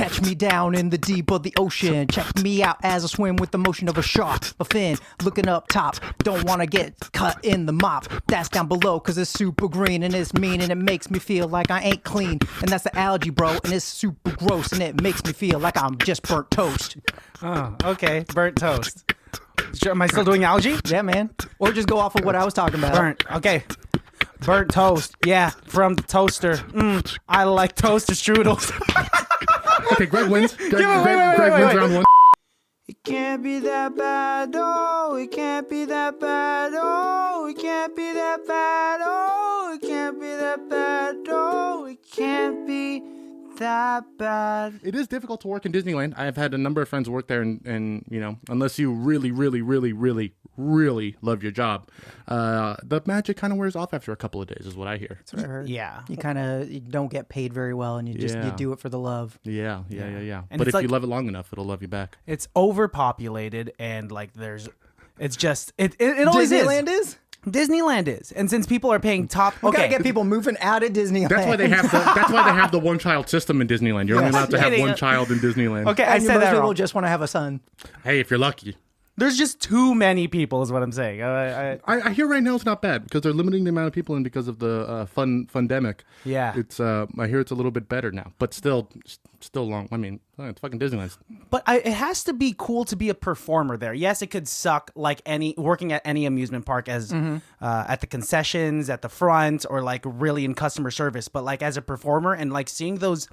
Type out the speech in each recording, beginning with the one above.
Catch me down in the deep of the ocean. Check me out as I swim with the motion of a shark, a fin, looking up top. Don't want to get cut in the mop. That's down below because it's super green and it's mean and it makes me feel like I ain't clean. And that's the algae, bro, and it's super gross and it makes me feel like I'm just burnt toast. Oh, okay. Burnt toast. Am I still doing algae? Yeah, man. Or just go off of what I was talking about. Burnt. Okay. Burnt toast. Yeah, from the toaster. I like toaster strudels. Okay, Greg wins. Greg wins round one. It can't be that bad, oh, it can't be that bad, oh, it can't be that bad, oh, it can't be that bad, oh, it can't be that bad. It is difficult to work in Disneyland. I've had a number of friends work there, and you know, unless you really love your job, the magic kind of wears off after a couple of days, is what I hear. That's what I heard. Yeah. You don't get paid very well, and you do it for the love. Yeah. And But if like, you love it long enough, it'll love you back. It's overpopulated, and like it's just it always Disneyland is. Disneyland is, and since people are paying top, We gotta get people moving out of Disneyland. That's why they have the one child system in Disneyland. You're only allowed to have one child in Disneyland. Okay, I said most that people wrong. just want to have a son. Hey, if you're lucky. There's just too many people, is what I'm saying. I hear right now it's not bad because they're limiting the amount of people in because of the fundemic. Yeah. It's I hear it's a little bit better now, but still long. I mean, it's fucking Disneyland. But it has to be cool to be a performer there. Yes, it could suck like working at any amusement park as at the concessions, at the front, or like really in customer service. But like as a performer and like seeing those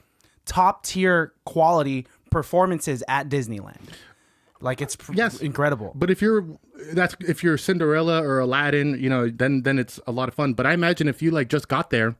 top tier quality performances at Disneyland. Like it's incredible. But if you're Cinderella or Aladdin, you know, then it's a lot of fun. But I imagine if you like just got there,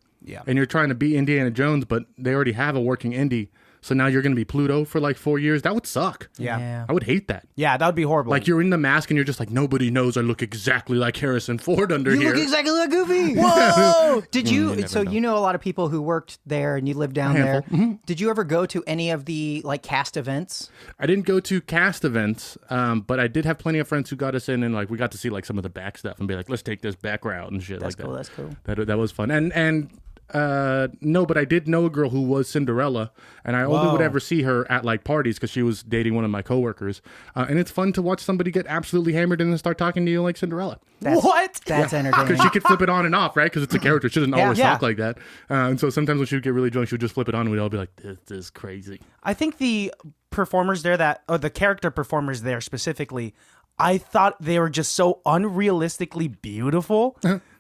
and you're trying to be Indiana Jones, but they already have a working indie, so now you're going to be Pluto for like 4 years. That would suck. Yeah. I would hate that. Yeah, that would be horrible. Like you're in the mask and you're just like, nobody knows I look exactly like Harrison Ford under here. You look exactly like Goofy. Whoa! Did you? never So know. you know a lot of people who worked there, and you lived down there. Did you ever go to any of the like cast events? I didn't go to cast events, but I did have plenty of friends who got us in, and like we got to see like some of the back stuff and be like, let's take this back route and shit like that. That's cool. That was fun. And no, but I did know a girl who was Cinderella, and I only would ever see her at like parties because she was dating one of my coworkers. And it's fun to watch somebody get absolutely hammered and then start talking to you like Cinderella. That's entertaining. Because she could flip it on and off, right? Because it's a character. She doesn't always talk like that. And so sometimes when she would get really drunk, she would just flip it on and we'd all be like, this is crazy. I think the performers there or the character performers there specifically, I thought they were just so unrealistically beautiful.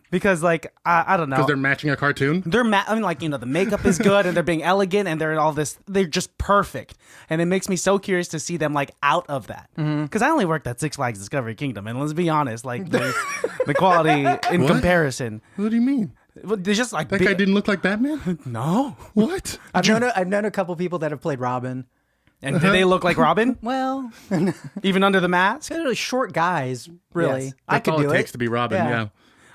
Because, like, I don't know. Because they're matching a cartoon? I mean, like, you know, the makeup is good and they're being elegant and they're all this. They're just perfect. And it makes me so curious to see them, like, out of that. Because I only worked at Six Flags Discovery Kingdom. And let's be honest, like, the quality in comparison. What do you mean? They're just like. That guy didn't look like Batman? No. What? I've known a couple people that have played Robin. And did they look like Robin? Well, Even under the mask? they're really short guys, really. Yes. I That's could all do it takes to be Robin, yeah.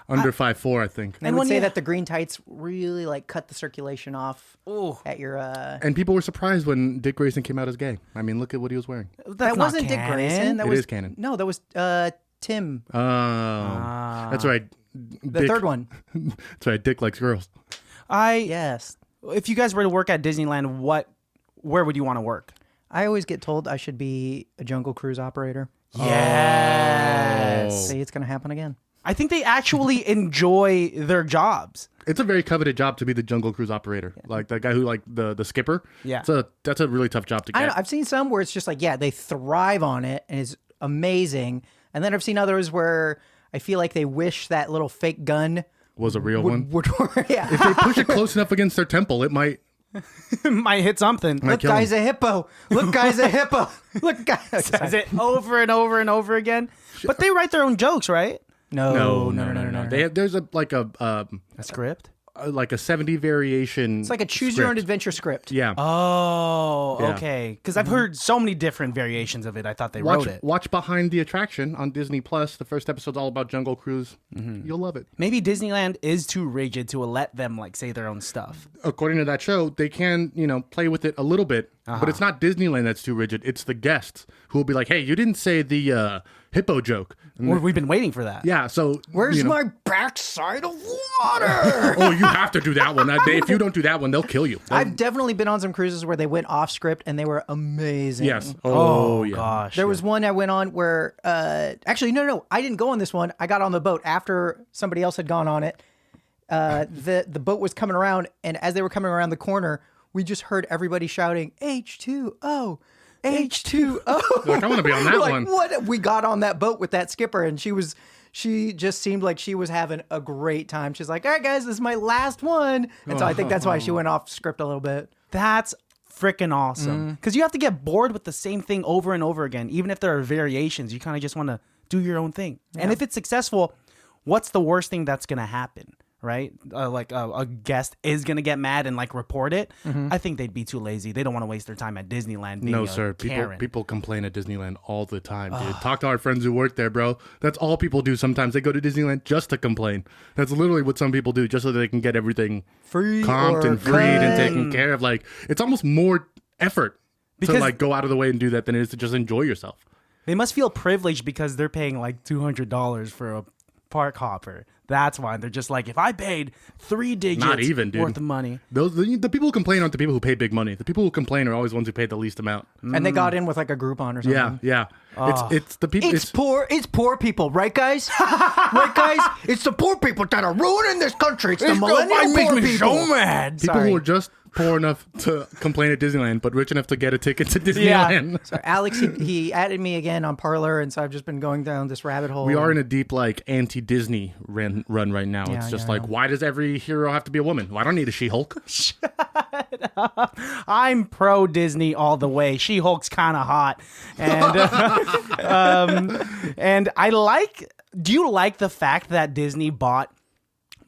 Under 5'4", I think. And would say that the green tights really like cut the circulation off at your. And people were surprised when Dick Grayson came out as gay. I mean, look at what he was wearing. That wasn't Dick Grayson. That It was is canon. No, that was Tim. Oh, that's right. The third one. That's right. Dick likes girls. Yes. If you guys were to work at Disneyland, where would you want to work? I always get told I should be a Jungle Cruise operator. Yes. See, it's going to happen again. I think they actually enjoy their jobs. It's a very coveted job to be the Jungle Cruise operator. Like that guy who like the skipper. Yeah. That's a really tough job to get. I know, I've seen some where it's just like, they thrive on it and it's amazing. And then I've seen others where I feel like they wish that little fake gun was a real one. would work. Yeah. If they push it close enough against their temple, it might Might hit something. Look, guy's a hippo. Look, guy's a hippo. Look, guys. Says it over and over and over again. But they write their own jokes, right? No. There's a script? Like a 70 variation. It's like a choose your own adventure script. Yeah. Oh, Yeah. okay. Because I've heard so many different variations of it. I thought they wrote it. Watch Behind the Attraction on Disney Plus. The first episode's all about Jungle Cruise. You'll love it. Maybe Disneyland is too rigid to let them like say their own stuff. According to that show, they can, play with it a little bit, but it's not Disneyland that's too rigid. It's the guests who will be like, "Hey, you didn't say the hippo joke. And We've been waiting for that. yeah, so Where's you know, my backside of water? oh, you have to do that one. If you don't do that one, they'll kill you. I've definitely been on some cruises where they went off script and they were amazing. Yes. Oh, Yeah. gosh. There was one I went on where, actually, no, I didn't go on this one. I got on the boat after somebody else had gone on it. The boat was coming around, and as they were coming around the corner, we just heard everybody shouting, H2O, H2O. Like, I want to be on that Like, one. what? We got on that boat with that skipper, and she just seemed like she was having a great time. She's like, all right, guys, this is my last one. And so I think that's why she went off script a little bit. That's freaking awesome. Because you have to get bored with the same thing over and over again. Even if there are variations, you kind of just want to do your own thing. Yeah. And if it's successful, what's the worst thing that's going to happen? Right? Like a guest is going to get mad and like report it. I think they'd be too lazy. They don't want to waste their time at Disneyland being No, a sir. Karen. People complain at Disneyland all the time, dude. Talk to our friends who work there, bro. That's all people do sometimes. They go to Disneyland just to complain. That's literally what some people do, just so they can get everything Free comped or and freed and taken care of. Like, it's almost more effort to Because- like go out of the way and do that than it is to just enjoy yourself. They must feel privileged because they're paying like $200 for a park hopper. That's why they're just like, if I paid 3 digits Not even, dude. worth of money. The people who complain aren't the people who pay big money. The people who complain are always ones who paid the least amount. And they got in with like a Groupon or something. Yeah. It's the people. It's poor people, right, guys? Right, guys? It's the poor people that are ruining this country. It's the millennial poor people. mad. People Sorry. who are just poor enough to complain at Disneyland, but rich enough to get a ticket to Disneyland. So Alex, he added me again on Parlor, and so I've just been going down this rabbit hole. We are in a deep like anti-Disney run right now. Yeah, It's just yeah. like, why does every hero have to be a woman? Well, I don't need a She-Hulk. I'm pro Disney all the way. She-Hulk's kind of hot, and and I like. Do you like the fact that Disney bought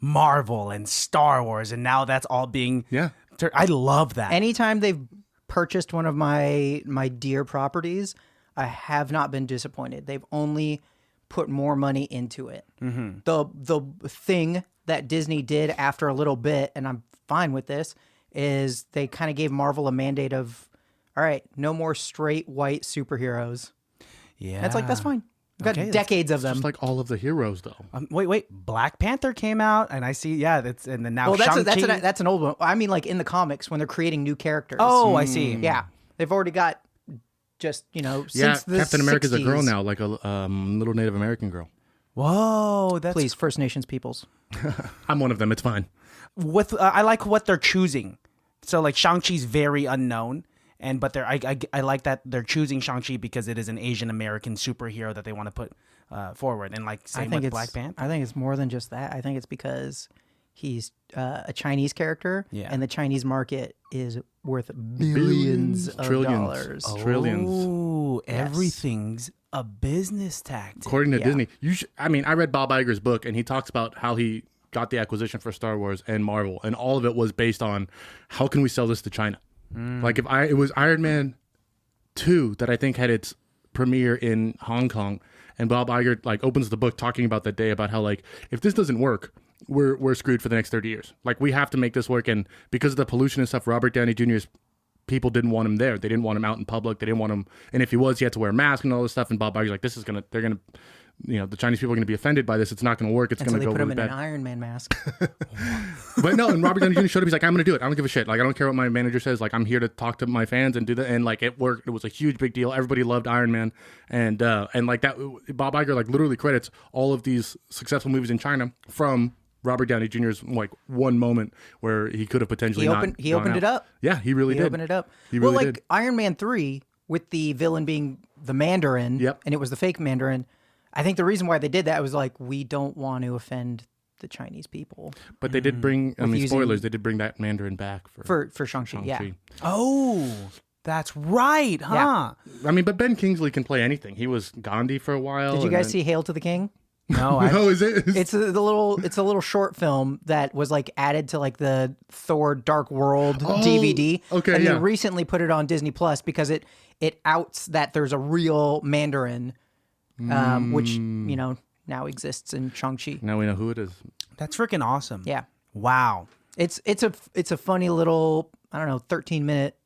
Marvel and Star Wars, and now that's all being? Yeah. I love that. Anytime they've purchased one of my dear properties, I have not been disappointed. They've only put more money into it. The thing that Disney did after a little bit, and I'm fine with this, is they kind of gave Marvel a mandate of, all right, no more straight white superheroes. yeah, That's like, that's fine. We've got Okay, decades of them. Just like all of the heroes, though. Wait. Black Panther came out, and I see. Yeah, that's and then now well, Shang-Chi. that's an old one. I mean, like in the comics when they're creating new characters. Oh, I see. Yeah, they've already got just since Yeah, the Captain America's a girl 60s. now, like a little Native American girl. Whoa, that's Please, First Nations peoples. I'm one of them. It's fine. with I like what they're choosing. So like Shang-Chi's very unknown, but I like that they're choosing Shang-Chi because it is an Asian American superhero that they want to put forward, and like same with Black Panther. I think it's more than just that. I think it's because he's a Chinese character, Yeah. and the Chinese market is worth billions of dollars. Trillions. Oh, everything's a business tactic. According to Yeah. Disney, I read Bob Iger's book, and he talks about how he got the acquisition for Star Wars and Marvel, and all of it was based on how can we sell this to China. Like it was Iron Man 2 that I think had its premiere in Hong Kong, and Bob Iger like opens the book talking about that day about how like if this doesn't work, we're screwed for the next 30 years. Like we have to make this work, and because of the pollution and stuff, Robert Downey Jr.'s people didn't want him there. They didn't want him out in public. They didn't want him, and if he was, he had to wear a mask and all this stuff. And Bob Iger's like, they're gonna, the Chinese people are gonna be offended by this. It's not gonna work. It's Until gonna they go put really him in an bad. Iron Man mask. But no, and Robert Downey Jr. showed up. He's like, I'm gonna do it. I don't give a shit. Like I don't care what my manager says. Like I'm here to talk to my fans and do that. And like it worked. It was a huge big deal. Everybody loved Iron Man, and like that. Bob Iger like literally credits all of these successful movies in China from Robert Downey Jr.'s like one moment where he could have potentially He opened it up. Yeah, he really He did. opened it up. He really well, like did. Iron Man 3 with the villain being the Mandarin, Yep. and it was the fake Mandarin. I think the reason why they did that was like, we don't want to offend the Chinese people But they did bring. I mean, using- spoilers. They did bring that Mandarin back for Shang-Chi. Yeah. Shang-Chi. Oh, that's right, huh? Yeah. I mean, but Ben Kingsley can play anything. He was Gandhi for a while. Did you and guys then- see Hail to the King? No, I, Oh, is it? It's a little short film that was like added to like the Thor Dark World DVD. okay, and yeah. they recently put it on Disney Plus because it outs that there's a real Mandarin, which now exists in Shang-Chi. Now we know who it is. that's freaking awesome. Yeah, Wow. it's a funny little 13-minute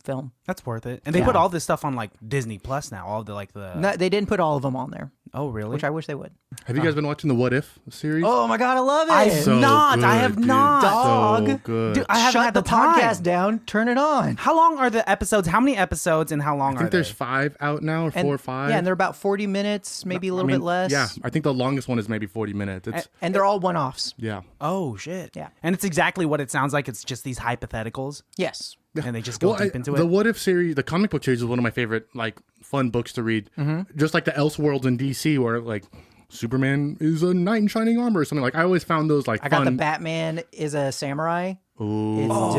film. That's worth it. And they put all this stuff on like Disney Plus now. All the No, they didn't put all of them on there. Oh, really? Which I wish they would. Have you guys been watching the What If series? Oh my god, I love it. I have dude. not. Dog. So good. Dude, I haven't Shut had the time. podcast down. Turn it on. How long are the episodes? How many episodes and how long I think are they? there's 5 out now, or 4 or 5. Yeah, and they're about 40 minutes, maybe a little bit less. Yeah, I think the longest one is maybe 40 minutes. It's And they're all one-offs. yeah. Oh, shit. Yeah. And it's exactly what it sounds like. It's just these hypotheticals. Yes. And they just go deep into The it. What If series, the comic book series, is one of my favorite like fun books to read. Just like the Elseworlds in DC, where like Superman is a knight in shining armor or something. Like I always found those like I fun. got the Batman is a samurai. Ooh. It's dope.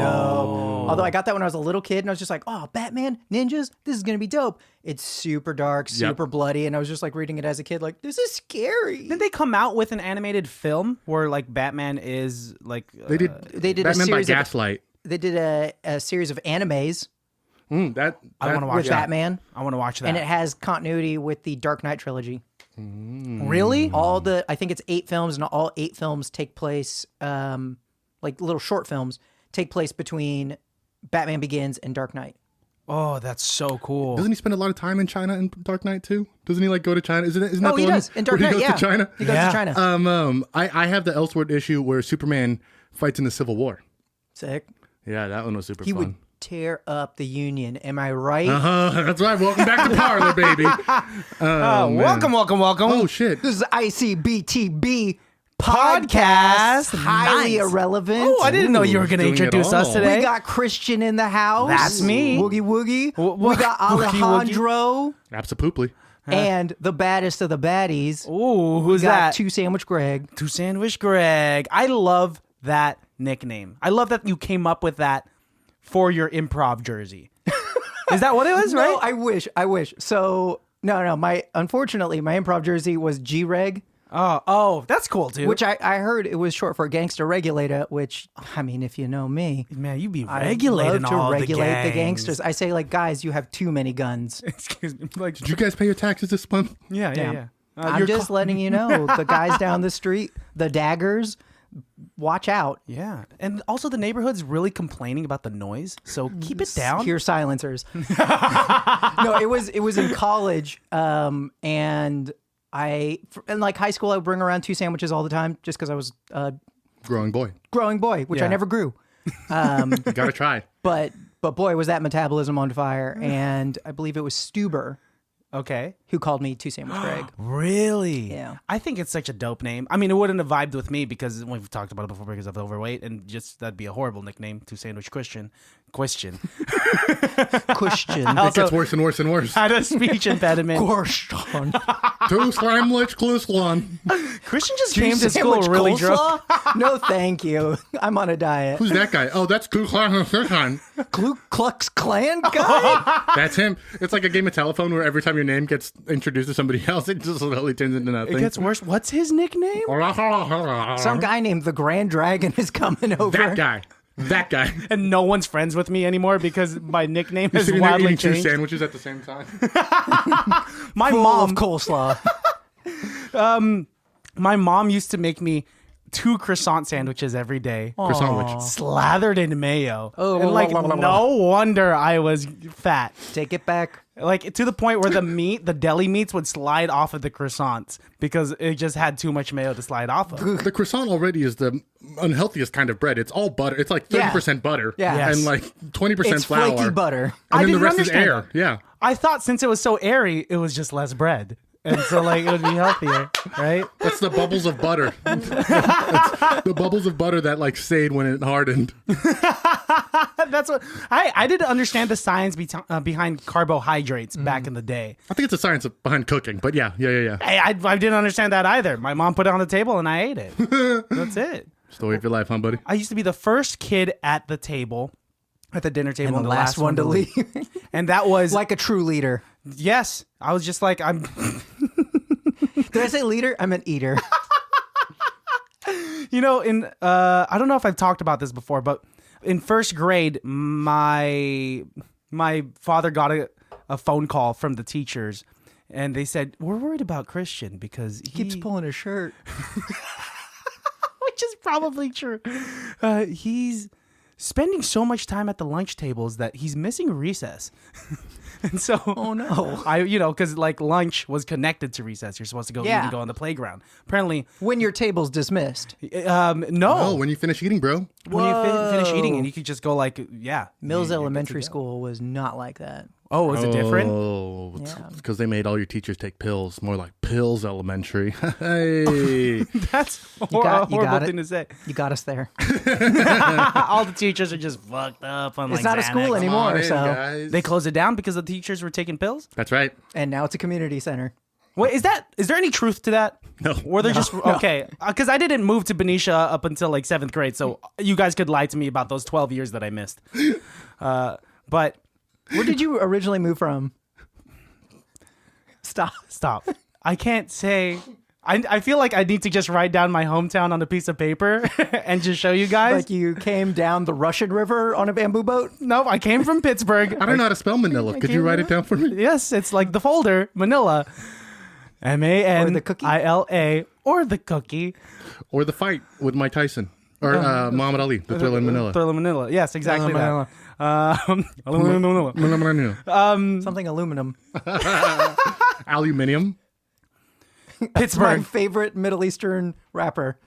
Although I got that when I was a little kid, and I was just like, "Oh, Batman, ninjas, this is gonna be dope." It's super dark, super bloody, and I was just like reading it as a kid, like, "This is scary." Did they come out with an animated film where like Batman is like They did They did Batman a series by of, Gaslight. They did a series of animes That I want to watch with that. Batman, I want to watch that. and it has continuity with the Dark Knight trilogy. Really? I think it's 8 films, and all 8 films take place, like little short films, take place between Batman Begins and Dark Knight. Oh, that's so cool. Doesn't he spend a lot of time in China in Dark Knight too? Doesn't he like go to China? Isn't that Oh, the he one does in Dark where Knight. he goes to China? He goes to China. I have the Elseworld issue where Superman fights in the Civil War. Sick. Yeah, that one was super He fun. would tear up the Union. Am I right? That's right. Welcome back to Parlor, baby. welcome. Oh shit. This is ICBTB Podcast. highly Nice. irrelevant. Oh, I didn't know you were going to doing it introduce us all. today. We got Christian in the house. That's me. Woogie woogie. Wo- We got woogie woogie. Alejandro Absolutely. and the baddest of the baddies. Ooh, who's We got that? Two Sandwich Greg. Two Sandwich Greg. I love that nickname. I love that you came up with that for your improv jersey. Is that what it was, right? No, I wish. So no. Unfortunately, my improv jersey was G-Reg, Oh, that's cool, dude. which I heard it was short for Gangster Regulator. Which, I mean, if you know me, Man, you be I regulating love to all regulate the gangs. gangsters. I say, like, guys, you have too many guns. Excuse me. Like, Did you guys pay your taxes this month? yeah. I'm just letting you know, the guys down the street, the daggers, watch out. Yeah, and also the neighborhood's really complaining about the noise, so keep it down. Hear silencers. No, it was in college, and in like high school, I would bring around 2 sandwiches all the time, just because I was a Growing boy. growing boy, which I Yeah. never grew. You gotta try. But boy, was that metabolism on fire! And I believe it was Stuber Okay. who called me 2 Sandwich Greg. Really? Yeah. I think it's such a dope name. I mean, it wouldn't have vibed with me because we've talked about it before because of overweight, and just that'd be a horrible nickname. 2 Sandwich Question. Question. It gets worse and worse and worse. Had a speech impediment. Question. 2 sandwich Clislan. Christian just Two came to school sandwich really drunk. coleslaw? No, thank you. I'm on a diet. Who's that guy? Oh, that's Clislan. Ku Klux Klan guy? That's him. It's like a game of telephone where every time your name gets introduced to somebody else, it just slowly turns into nothing. It gets worse. What's his nickname? Some guy named the Grand Dragon is coming over. That guy. And no one's friends with me anymore because my nickname You're has sitting there wildly eating 2 changed. sandwiches at the same time. My Full mom of coleslaw. My mom used to make me 2 croissant sandwiches every day, Croissant witch. slathered in mayo. Oh, and like, blah, blah, blah, no wonder I was fat. Take it back. Like to the point where the deli meats would slide off of the croissants because it just had too much mayo to slide off of. The croissant already is the unhealthiest kind of bread. It's all butter. It's like 30% butter. Yeah. Yes. And like 20% It's flour. flaky butter. And I then the didn't rest is understand air. that. Yeah. I thought since it was so airy, it was just less bread. And so like it would be healthier, right? That's the bubbles of butter. It's the bubbles of butter that like stayed when it hardened. That's what I didn't understand the science behind carbohydrates back in the day. I think it's a science behind cooking, but yeah. Hey, I didn't understand that either. My mom put it on the table and I ate it. That's it. Story of your life, huh, buddy? I used to be the first kid at the table, at the dinner table, And the last one to leave. And that was Like a true leader. yes. I was just like I'm. Did I say leader? I meant eater. You know, I don't know if I've talked about this before, but in first grade, my father got a phone call from the teachers, and they said we're worried about Christian because he Keeps pulling his shirt. which is probably true. He's spending so much time at the lunch tables that he's missing recess. And so, Oh no. because like lunch was connected to recess. You're supposed to go eat and go on the playground. Apparently, When your table's dismissed. no. Oh, when you finish eating, bro. When you finish eating, and you could just go like, Mills Elementary School was not like that. Oh, was it different? Oh, Yeah. because they made all your teachers take pills. More like pills elementary. Hey. That's a got horrible it. thing to say. You got us there. All the teachers are just fucked up on It's like not a Xanax. school Come on anymore, in, so. guys. They closed it down because the teachers were taking pills. That's right. And now it's a community center. Wait, is there any truth to that? No. Or they're just okay? Because I didn't move to Benicia up until like 7th grade, so you guys could lie to me about those 12 years that I missed. But Where did you originally move from? stop. I can't say. I feel like I need to just write down my hometown on a piece of paper and just show you guys. Like you came down the Russian River on a bamboo boat? Nope, I came from Pittsburgh. I don't know how to spell Manila. Could you write it down for me? Yes, it's like the folder, Manila. Manila, or the cookie. Or the fight with Mike Tyson. Or Muhammad Ali, the Thriller in Manila. Thriller Manila. Yes, exactly that. Something aluminum. Aluminium. My Pittsburgh. favorite Middle Eastern rapper.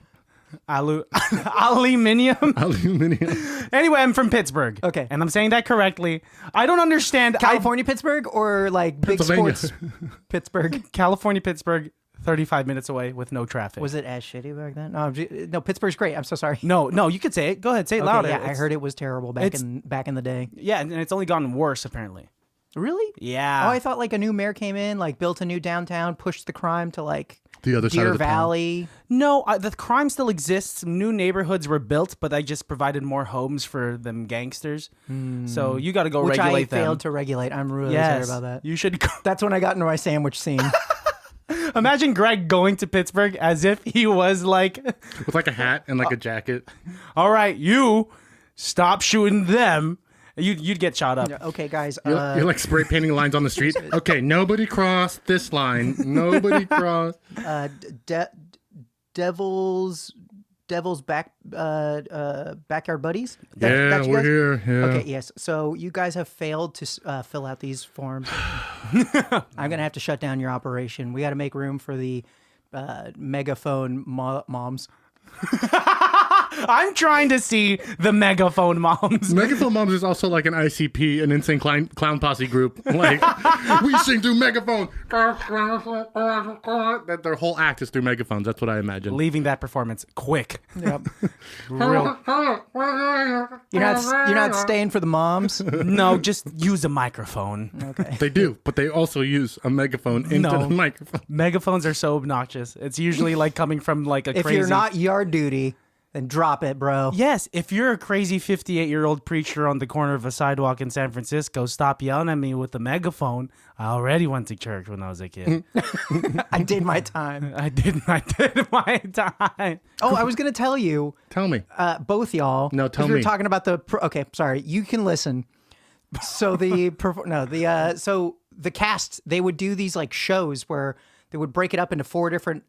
Aluminium. Aluminium. Anyway, I'm from Pittsburgh. Okay. And I'm saying that correctly. I don't understand. California, Pittsburgh, or like big Pennsylvania. sports Pittsburgh? California, Pittsburgh, 35 minutes away with no traffic. Was it as shitty back then? No, Pittsburgh's great. I'm so sorry. No, you could say it. Go ahead, say it Okay, louder. yeah, I heard it was terrible back it's- in the day. Yeah, and it's only gotten worse apparently. Really? Yeah. Oh, I thought like a new mayor came in, like built a new downtown, pushed the crime to like The other side Deer of the town. Valley. No, the crime still exists. New neighborhoods were built, but I just provided more homes for them gangsters. So you got to go Which regulate I them. failed to regulate. I'm really Yes, sorry about that. You should go. That's when I got into my sandwich scene. Imagine Greg going to Pittsburgh as if he was like, With like a hat and like a jacket. all right, you stop shooting them. You'd get shot up. Okay, guys. You're like spray painting lines on the street. Okay, nobody cross this line. Nobody cross. Devil's backyard buddies. Yeah, That's you we're guys? here. Yeah. Okay, yes. So you guys have failed to fill out these forms. I'm gonna have to shut down your operation. We got to make room for the megaphone moms. I'm trying to see the megaphone moms. Megaphone Moms is also like an ICP, an insane clown posse group. Like, we sing through megaphone. That their whole act is through megaphones. That's what I imagine. Leaving that performance quick. Yep. Real. You're not staying for the moms. No, just use a microphone. Okay. They do, but they also use a megaphone into No. the microphone. Megaphones are so obnoxious. It's usually like coming from like a If crazy. you're not yard duty, then drop it, bro. Yes, if you're a crazy 58-year-old preacher on the corner of a sidewalk in San Francisco, stop yelling at me with a megaphone. I already went to church when I was a kid. I did my time. I did my time. Oh, I was gonna tell you, Tell me. both y'all. No, 'cause tell we were me. talking about the. Okay, sorry. You can listen. So so the cast, they would do these like shows where they would break it up into 4 different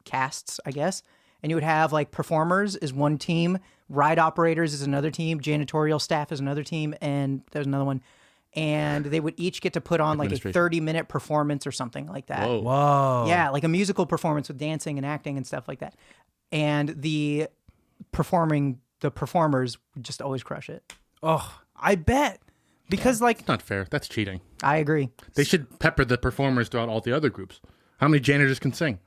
casts, I guess. And you would have like performers is one team, ride operators is another team, janitorial staff is another team, and there's another one. And they would each get to put on like a 30-minute performance or something like that. Whoa. Whoa. Yeah, like a musical performance with dancing and acting and stuff like that. And the performers would just always crush it. Oh, I bet. Because like Not fair. That's cheating. I agree. They should pepper the performers throughout all the other groups. How many janitors can sing?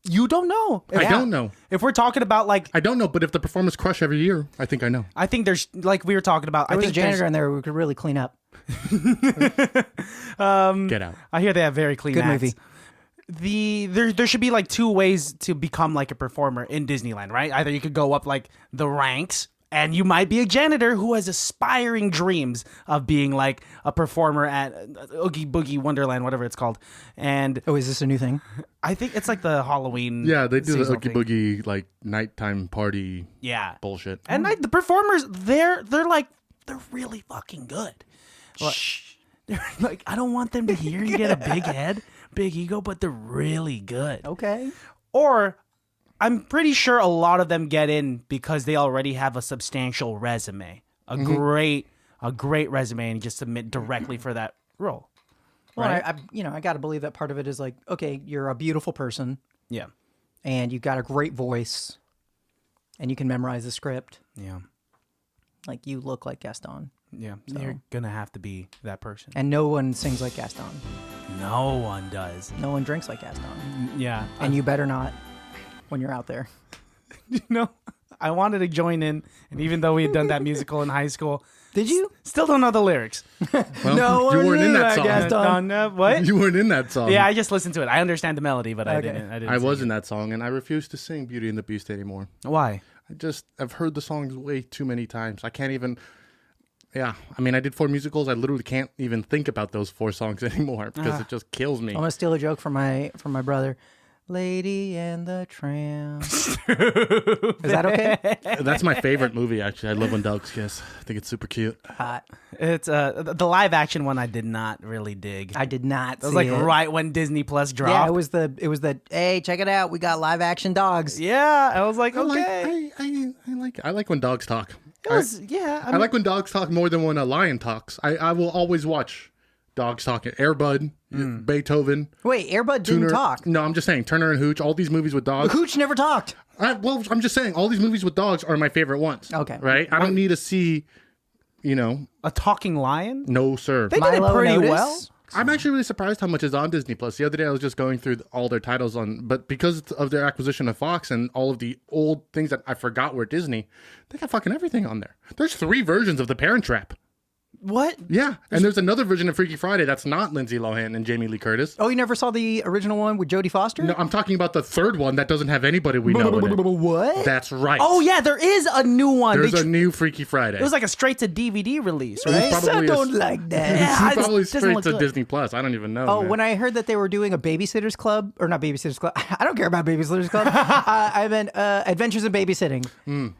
you don't know. I don't know. If we're talking about like I don't know, but if the performers crush every year, I think I know. I think there's like we were talking about. There I was think a janitor in there who could really clean up. Get out. I hear they have very clean Good acts. movie. There should be like 2 ways to become like a performer in Disneyland, right? Either you could go up like the ranks and you might be a janitor who has aspiring dreams of being like a performer at Oogie Boogie Wonderland, whatever it's called. And Oh, is this a new thing? I think it's like the Halloween. Yeah, they do the seasonal Oogie thing. Boogie like nighttime party Yeah. bullshit. And like the performers, they're really fucking good. They're like, I don't want them to hear you get a big head, big ego, but they're really good. Okay. Or I'm pretty sure a lot of them get in because they already have a substantial resume, a great resume, and just submit directly for that role. Well, Right? I got to believe that part of it is like, okay, you're a beautiful person Yeah. and you've got a great voice and you can memorize the script. Yeah. Like you look like Gaston. Yeah. You're gonna have to be that person. And no one sings like Gaston. No one does. No one drinks like Gaston. Yeah. And you better not when you're out there. I wanted to join in, and even though we had done that musical in high school, Did you? still don't know the lyrics. Well, No you one weren't in knew that that, song. Gaston. What? You weren't in that song. Yeah, I just listened to it. I understand the melody, but I Okay. didn't. I was sing in that song, and I refuse to sing Beauty and the Beast anymore. it. Why? I've heard the songs way too many times. I can't even. Yeah, I mean, I did 4 musicals. I literally can't even think about those 4 songs anymore because it just kills me. I'm gonna steal a joke from my brother. Lady and the Tramp. Is that okay? That's my favorite movie, actually. I love When Dogs Kiss. I think it's super cute. Hot. It's the live action one. I did not really dig. I did not. It was see like it. right when Disney Plus dropped. Yeah, it was the hey, check it out. We got live action dogs. Yeah, I was like, okay. I like when dogs talk. It was, yeah. I like when dogs talk more than when a lion talks. I will always watch dogs talking. Air Bud, Beethoven. Wait, Airbud didn't Turner- talk. No, I'm just saying Turner and Hooch. All these movies with dogs. Hooch never talked. Well, I'm just saying all these movies with dogs are my favorite ones. Okay. Right? I don't need to see, A talking lion? no sir. They did it Milo pretty Notice? well. I'm actually really surprised how much is on Disney Plus. The other day I was just going through all their titles but because of their acquisition of Fox and all of the old things that I forgot were Disney, they got fucking everything on there. There's 3 versions of The Parent Trap. What? Yeah, and there's another version of Freaky Friday that's not Lindsay Lohan and Jamie Lee Curtis. Oh, you never saw the original one with Jodie Foster? No, I'm talking about the 3rd one that doesn't have anybody we know in it. What? That's right. Oh, yeah, there is a new one. There's They a new Freaky Friday. It was like a straight to DVD release, right? Yes, I probably don't is- like that. Yeah, it probably doesn't straight look to good. Disney Plus. I don't even know. Oh, man. when I heard that they were doing a Babysitter's Club, or not Babysitter's Club, I don't care about Babysitter's Club. I meant Adventures in Babysitting.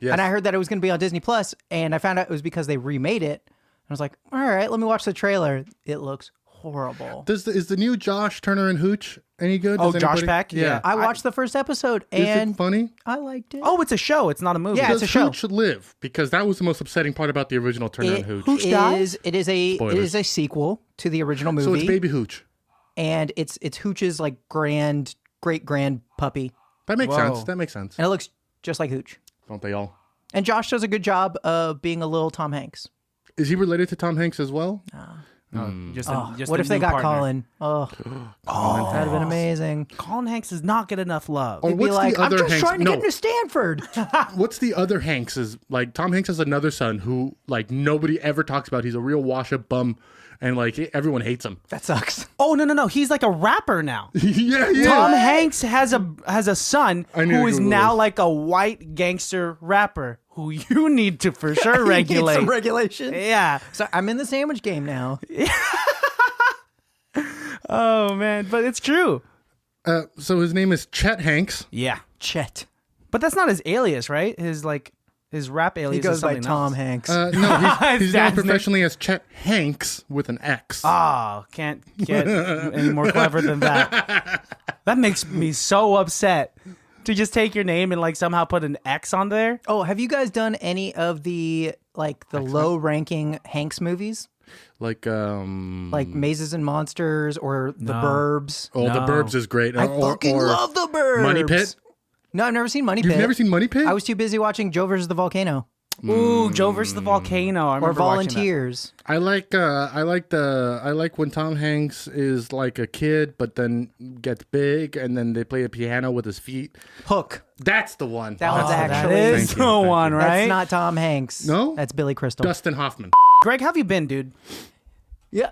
yes. And I heard that it was going to be on Disney Plus, and I found out it was because they remade it. I was like, all right, let me watch the trailer. It looks horrible. Is the new Josh Turner and Hooch any good? Oh, Does Josh anybody- Peck? Yeah. I watched the first episode, Is and it funny? I liked it. Oh, it's a show. It's not a movie. Yeah, it's Does a show. Hooch should live? Because that was the most upsetting part about the original Turner and Hooch. Hooch dies? it is a Spoilers. sequel to the original movie. So it's Baby Hooch. And it's Hooch's like great grand puppy. That makes Whoa. sense. That makes sense. And it looks just like Hooch. Don't they all? And Josh does a good job of being a little Tom Hanks. Is he related to Tom Hanks as well? Just What a if they new got partner. Colin? Oh, that'd have been amazing. Colin Hanks does not get enough love. Or He'd be what's like, the I'm other just Hanks? trying to No, get into Stanford. what's the other Hanks? Is like Tom Hanks has another son who like nobody ever talks about. He's a real wash-up bum, and like everyone hates him. That sucks. Oh, no. He's like a rapper now. yeah. Tom Hanks has a son I need who to is Google now this. like a white gangster rapper who you need to for sure He needs regulate. some regulation. Yeah. So I'm in the sandwich game now. Oh man, but it's true. So his name is Chet Hanks. Yeah. Chet. But that's not his alias, right? His rap alias He goes is by something Tom else. Hanks. No, he's known Dad's name. professionally as Chet Hanks with an X. Oh, can't get any more clever than that. That makes me so upset to just take your name and like somehow put an X on there. Oh, have you guys done any of the low-ranking Hanks movies? Like Like Mazes and Monsters or The Burbs? Oh, The No. Burbs is great. I fucking love The Burbs. Money Pit. No, I've never seen Money Pit. You've never seen Money Pit? I was too busy watching Joe versus the Volcano Ooh, Joe versus the Volcano. I or remember watching that. Volunteers. I like when Tom Hanks is like a kid, but then gets big, and then they play the piano with his feet. Hook. That's the one. That one's That's the actually- That is Thank you, the thank one, you. right? That's not Tom Hanks. No? That's Billy Crystal. Dustin Hoffman. Greg, how have you been, dude? Yeah,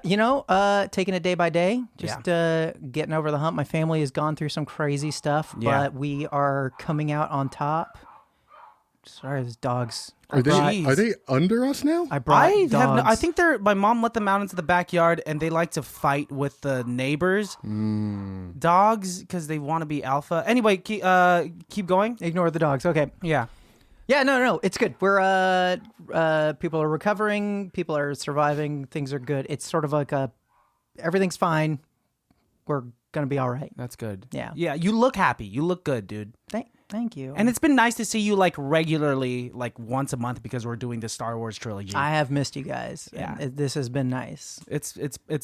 taking it day by day, just getting over the hump. My family has gone through some crazy stuff, Yeah. but we are coming out on top. Sorry, these dogs. Are Jeez. they under us now? I brought I dogs. I think my mom let them out into the backyard and they like to fight with the neighbors. Dogs, because they want to be alpha. Anyway, keep going. Ignore the dogs. Okay. Yeah. Yeah, no, it's good. We're people are recovering, people are surviving, things are good. It's sort of like everything's fine. We're gonna be all right. That's good. Yeah. Yeah, you look happy. You look good, dude. Thank you. And it's been nice to see you like regularly, like once a month, because we're doing the Star Wars trilogy. I have missed you guys. Yeah. This has been nice. It's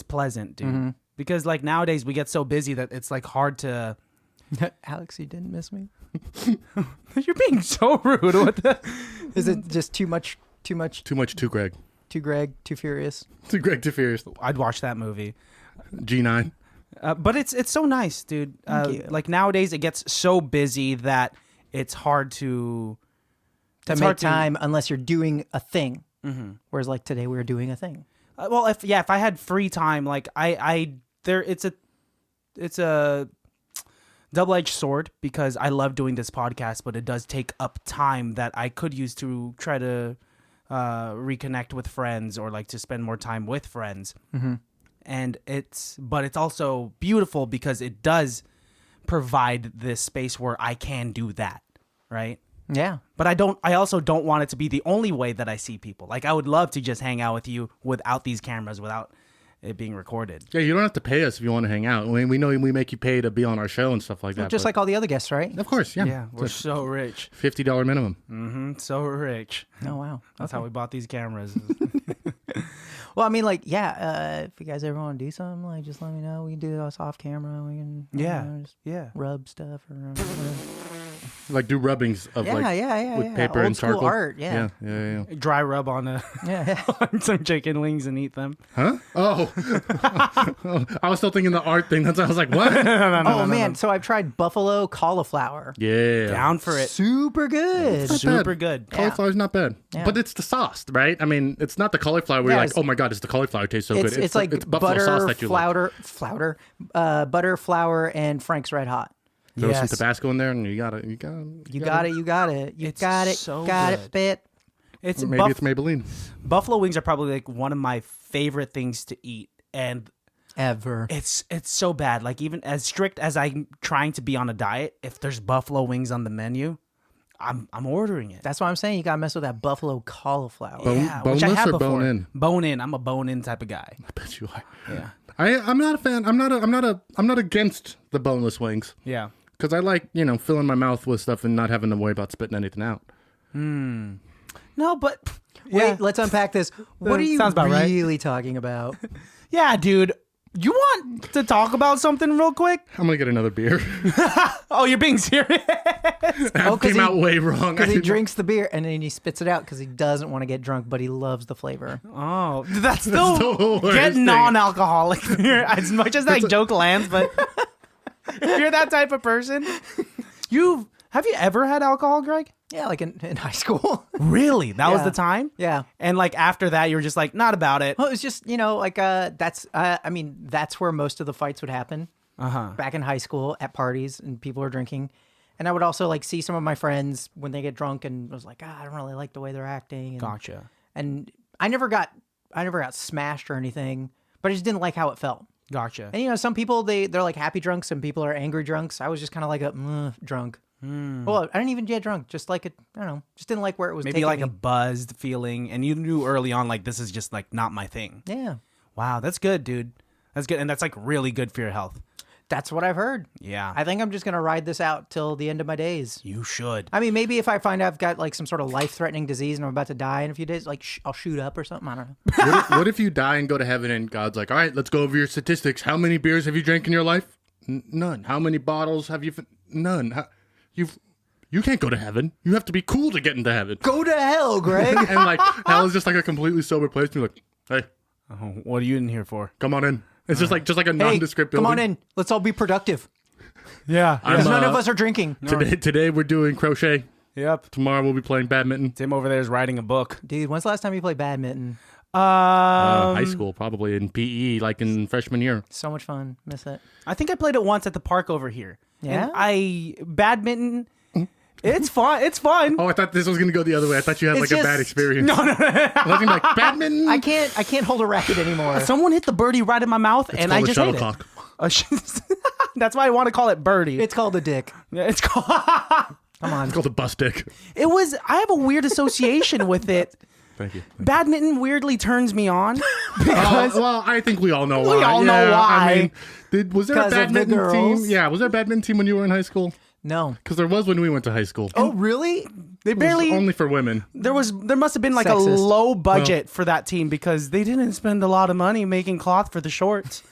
pleasant, dude. Because like nowadays we get so busy that it's like hard to. Alex, you didn't miss me. You're being so rude. What the? Is it just too much? Too Greg. Too Greg? Too furious? Too Greg, too furious. I'd watch that movie. G9. But it's so nice, dude. Thank you. Like nowadays it gets so busy that it's hard to Make time unless you're doing a thing. Whereas like today we were doing a thing. Well, if I had free time, like it's a double-edged sword, because I love doing this podcast, but it does take up time that I could use to try to reconnect with friends or like to spend more time with friends. And it's also beautiful because it does provide this space where I can do that, right? Yeah. But I also don't want it to be the only way that I see people. Like I would love to just hang out with you without these cameras, without it being recorded. Yeah, you don't have to pay us if you want to hang out. We know we make you pay to be on our show and stuff like that. Just like all the other guests, right? Of course, yeah. Yeah, we're so rich. $50 minimum. So rich. Oh, wow. That's how we bought these cameras. Well, I mean, like, yeah, if you guys ever want to do something, like, just let me know. We can do this off camera. We can, just rub stuff or whatever. Like do rubbings of with paper Old and school charcoal. art, yeah. Dry rub on on some chicken wings and eat them. Huh? Oh. I was still thinking the art thing. That's why I was like, what? Man. So I've tried buffalo cauliflower. Yeah. Down for it. Super good. Super good. Cauliflower's not bad. Yeah. But it's the sauce, right? I mean, it's not the cauliflower where you're like, oh my God, it's the cauliflower. It tastes so good. It's like it's buffalo butter, sauce that you butter, flour, and Frank's Red Hot. Throw some Tabasco in there, and you got it. You got it. So got good. it, bit. It's Maybe it's Maybelline. Buffalo wings are probably like one of my favorite things to eat, and Ever. it's so bad. Like even as strict as I'm trying to be on a diet, if there's buffalo wings on the menu, I'm ordering it. That's why I'm saying you gotta mess with that buffalo cauliflower. Which I Boneless have or before. bone in? Bone in. I'm a bone in type of guy. I bet you are. Yeah. I'm not a fan. I'm not against the boneless wings. Yeah. Because I like, filling my mouth with stuff and not having to worry about spitting anything out. No, but Wait, let's unpack this. What are you Sounds about right. really talking about? Yeah, dude. You want to talk about something real quick? I'm going to get another beer. Oh, you're being serious? That came out way wrong. Because he drinks the beer and then he spits it out because he doesn't want to get drunk, but he loves the flavor. Oh, that's still the worst get thing. non-alcoholic beer. As much as that joke lands, but if you're that type of person, have you ever had alcohol, Greg? Yeah, like in high school. Really? That was Yeah. the time? Yeah. And like after that, you were just like, not about it. Well, it was just, that's where most of the fights would happen. Back in high school at parties and people were drinking. And I would also like see some of my friends when they get drunk and was like, I don't really like the way they're acting. And, Gotcha. And I never got smashed or anything, but I just didn't like how it felt. Gotcha. And some people they're like happy drunks, some people are angry drunks. I was just kind of like a drunk. Well, I didn't even get drunk, just like I don't know, just didn't like where it was. Maybe taking like me. a buzzed feeling, and you knew early on like this is just like not my thing. Yeah, Wow, that's good, dude. That's good, and that's like really good for your health. that's what I've heard. Yeah, I think I'm just gonna ride this out till the end of my days. you should. I mean, maybe if I find I've got like some sort of life-threatening disease and I'm about to die in a few days, like I'll shoot up or something. I don't know. What if you die and go to heaven and God's like, all right, let's go over your statistics. How many beers have you drank in your life? None. How many bottles have you? None. You can't go to heaven. You have to be cool to get into heaven. Go to hell, Greg. And like hell is just like a completely sober place. And you're like, hey, What are you in here for? come on in. It's just like a Hey, nondescript building. come on in. Let's all be productive. Yeah. Because none of us are drinking. Today we're doing crochet. Yep. Tomorrow we'll be playing badminton. Tim over there is writing a book. Dude, when's the last time you played badminton? High school, probably in PE, like in freshman year. So much fun. Miss it. I think I played it once at the park over here. Yeah? And badminton. It's fun. It's fun. Oh, I thought this was gonna go the other way. I thought you had It's like a just- bad experience. No. I was like badminton. I can't hold a racket anymore. Someone hit the birdie right in my mouth, and I called a just hate shuttlecock. it. That's why I want to call it birdie. It's called a dick. Yeah, it's called. Come on. It's called a bus stick. It was. I have a weird association with it. Thank you. Badminton weirdly turns me on because Well, I think we all know why. all know why. I mean, was there a 'Cause of the badminton team? girls. Yeah, was there a badminton team when you were in high school? No. Because there was when we went to high school. Oh, really? They barely. Only for women. There must have been like Sexist. a low budget for that team because they didn't spend a lot of money making cloth for the shorts.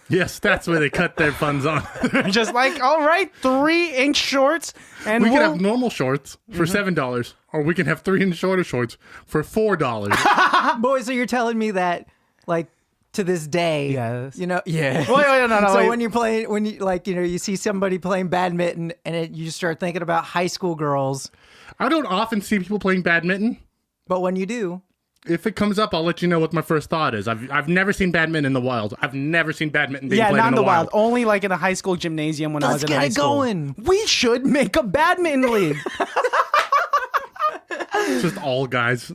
Yes, that's where they cut their funds on. Just like, all right, 3-inch shorts, and We can have normal shorts for $7, or we can have 3-inch shorter shorts for $4. Boy, so you're telling me that, like, to this day, Yes. you know, yeah. Wait, no, So wait. when you're playing, when you like, you know, you see somebody playing badminton, and you start thinking about high school girls. I don't often see people playing badminton. But when you do, If it comes up, I'll let you know what my first thought is. I've never seen badminton in the wild. I've never seen badminton being played not in the wild. Only like in a high school gymnasium when I was let's in high get it school. going. We should make a badminton league. It's just all guys.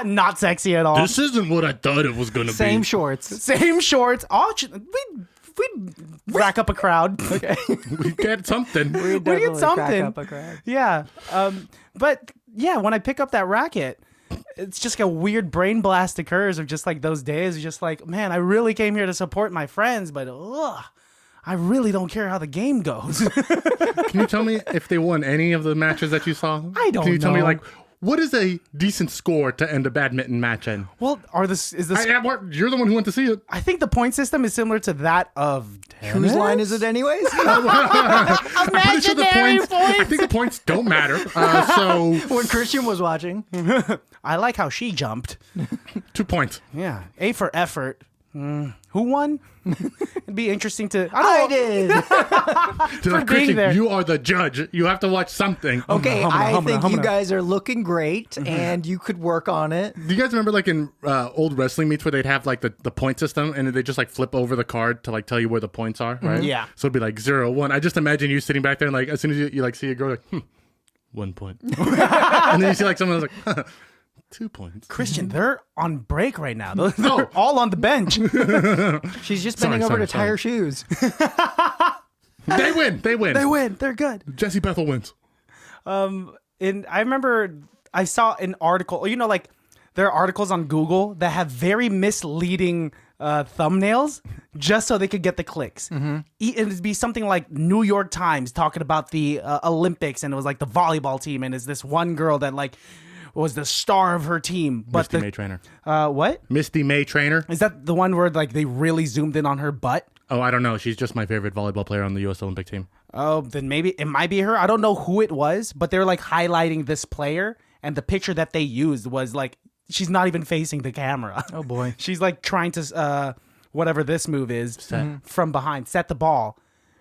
Not sexy at all. This isn't what I thought it was going to be. Same shorts. Same shorts. We'd rack up a crowd. Okay. We get something. We get something. Up a crowd. Yeah. But yeah, when I pick up that racket, it's just like a weird brain blast occurs of just like those days. Just like, man, I really came here to support my friends, but I really don't care how the game goes. Can you tell me if they won any of the matches that you saw? I don't Can you tell me, know. like, what is a decent score to end a badminton match in? Well, You're the one who went to see it. I think the point system is similar to that of tennis. Whose line is it anyways? I'm pretty sure the Imaginary points. I think the points don't matter. So When Christian was watching. I like how she jumped. 2 points. Yeah. A for effort. Who won? It'd be interesting to. I did. They're like, being Christian, there. you are the judge. You have to watch something. Okay, Humana, I humana, think you humana. guys are looking great, and you could work on it. Do you guys remember like in old wrestling meets where they'd have like the point system and they just like flip over the card to like tell you where the points are, right? Yeah. So it'd be like 0-1. I just imagine you sitting back there and like as soon as you like see a girl like 1 point. And then you see like someone who's like 2 points. Christian, they're on break right now. They're all on the bench. She's just bending over to tie her shoes. They win. They win. They win. They're good. Jesse Bethel wins. And I remember I saw an article, you know, like there are articles on Google that have very misleading thumbnails just so they could get the clicks. It'd be something like New York Times talking about the Olympics, and it was like the volleyball team, and it's this one girl that like was the star of her team. But Misty May Trainer. What? Misty May Trainer. Is that the one where like they really zoomed in on her butt? Oh, I don't know. She's just my favorite volleyball player on the U.S. Olympic team. Oh, then maybe it might be her. I don't know who it was, but they're like highlighting this player, and the picture that they used was like she's not even facing the camera. Oh, boy. She's like trying to whatever this move is from behind, set the ball,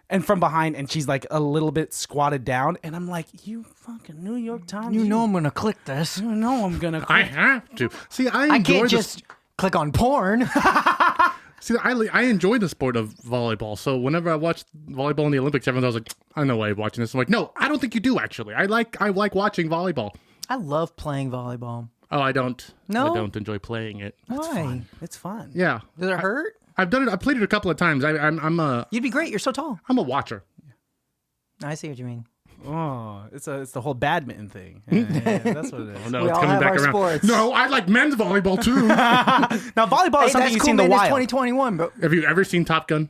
and from behind, and she's like a little bit squatted down, and I'm like, you fucking New York Times, You know I'm going to click this. you know I'm gonna. I have to. See, I I enjoy can't this. just click on porn. See, I enjoy the sport of volleyball. So whenever I watch volleyball in the Olympics, everyone's like, "I know why you're watching this." I'm like, "No, I don't think you do. Actually, I like watching volleyball." I love playing volleyball. Oh, I don't. No? I don't enjoy playing it. Why? It's fun. Yeah, Does it hurt? I've done it. I played it a couple of times. I'm a You'd be great. You're so tall. watcher. I see what you mean. Oh, it's the whole badminton thing. Yeah, that's what it is. No, We it's all coming have back our around. sports. No, I like men's volleyball too. Now volleyball Hey, is something that's you cool, see in the man. It's wild. 2021, bro. Have you ever seen Top Gun?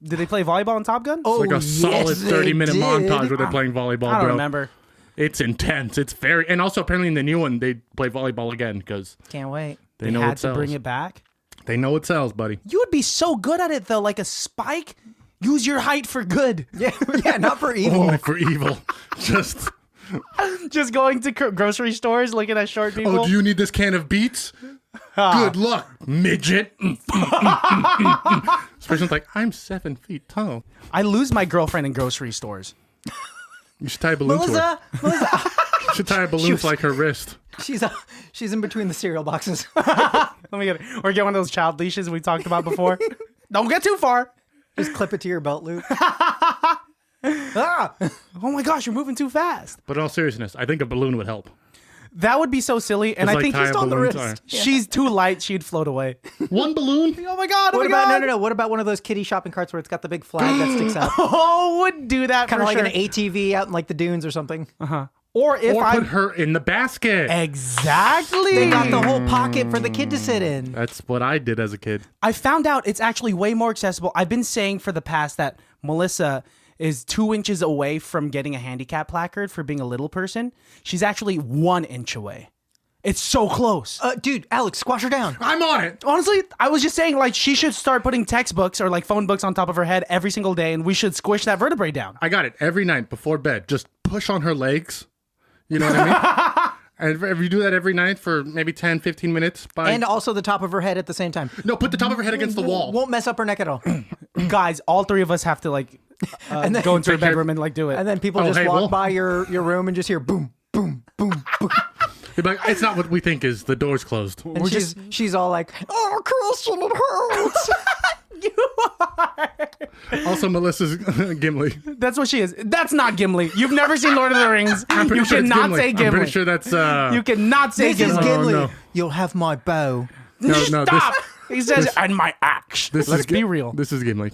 Did they play volleyball in Top Gun? Oh, Like a solid 30-minute montage where they're playing volleyball, I don't bro. remember. It's intense. It's very, and also apparently in the new one they play volleyball again because Can't wait. they They know had it to sells. bring it back. They know it sells, buddy. You would be so good at it though, like a spike. Use your height for good. Yeah, yeah, not for evil. Oh, for evil. Just. Just going to grocery stores, looking at short people. Oh, do you need this can of beets? Good luck, midget. This person's like, I'm 7 feet tall. I lose my girlfriend in grocery stores. You should tie a balloon to her. Melissa, You should tie a balloon to like her wrist. she's in between the cereal boxes. Let me get it. Or get one of those child leashes we talked about before. Don't get too far. Just clip it to your belt loop. Ah! Oh my gosh, you're moving too fast. But in all seriousness, I think a balloon would help. That would be so silly. And I Like think tie he's a on the balloon wrist. to her. She's too light. She'd float away. One balloon? Oh my God. Oh What my about God. no? What about one of those kiddie shopping carts where it's got the big flag that sticks out, Oh, would do that kind for of like sure. an ATV out in like the dunes or something? Or if Or I put her in the basket. exactly. They got the whole pocket for the kid to sit in. That's what I did as a kid. I found out it's actually way more accessible. I've been saying for the past that Melissa is 2 inches away from getting a handicap placard for being a little person. She's actually 1 inch away. It's so close. Dude, Alex, squash her down. I'm on it. Honestly, I was just saying, like, she should start putting textbooks or like phone books on top of her head every single day, and we should squish that vertebrae down. I got it. Every night before bed, just push on her legs. You know what I mean? And if you do that every night for maybe 10, 15 minutes. And also the top of her head at the same time. No, put the top of her head against the wall. Won't mess up her neck at all. Guys, all 3 of us have to like go into her bedroom and like do it. And then people just walk by your room and just hear boom, boom, boom, boom. Like, it's not what we think is. The door's closed. And she's all like, oh, Christian, it hurts. You are. Also, Melissa's Gimli. That's what she is. That's not Gimli. You've never seen Lord of the Rings. I'm pretty You sure it's cannot Gimli. say Gimli. I'm pretty sure that's... You cannot say This is Gimli. Gimli. no. You'll have my bow. No, Stop. He says, and my axe. Let's be real. This is Gimli.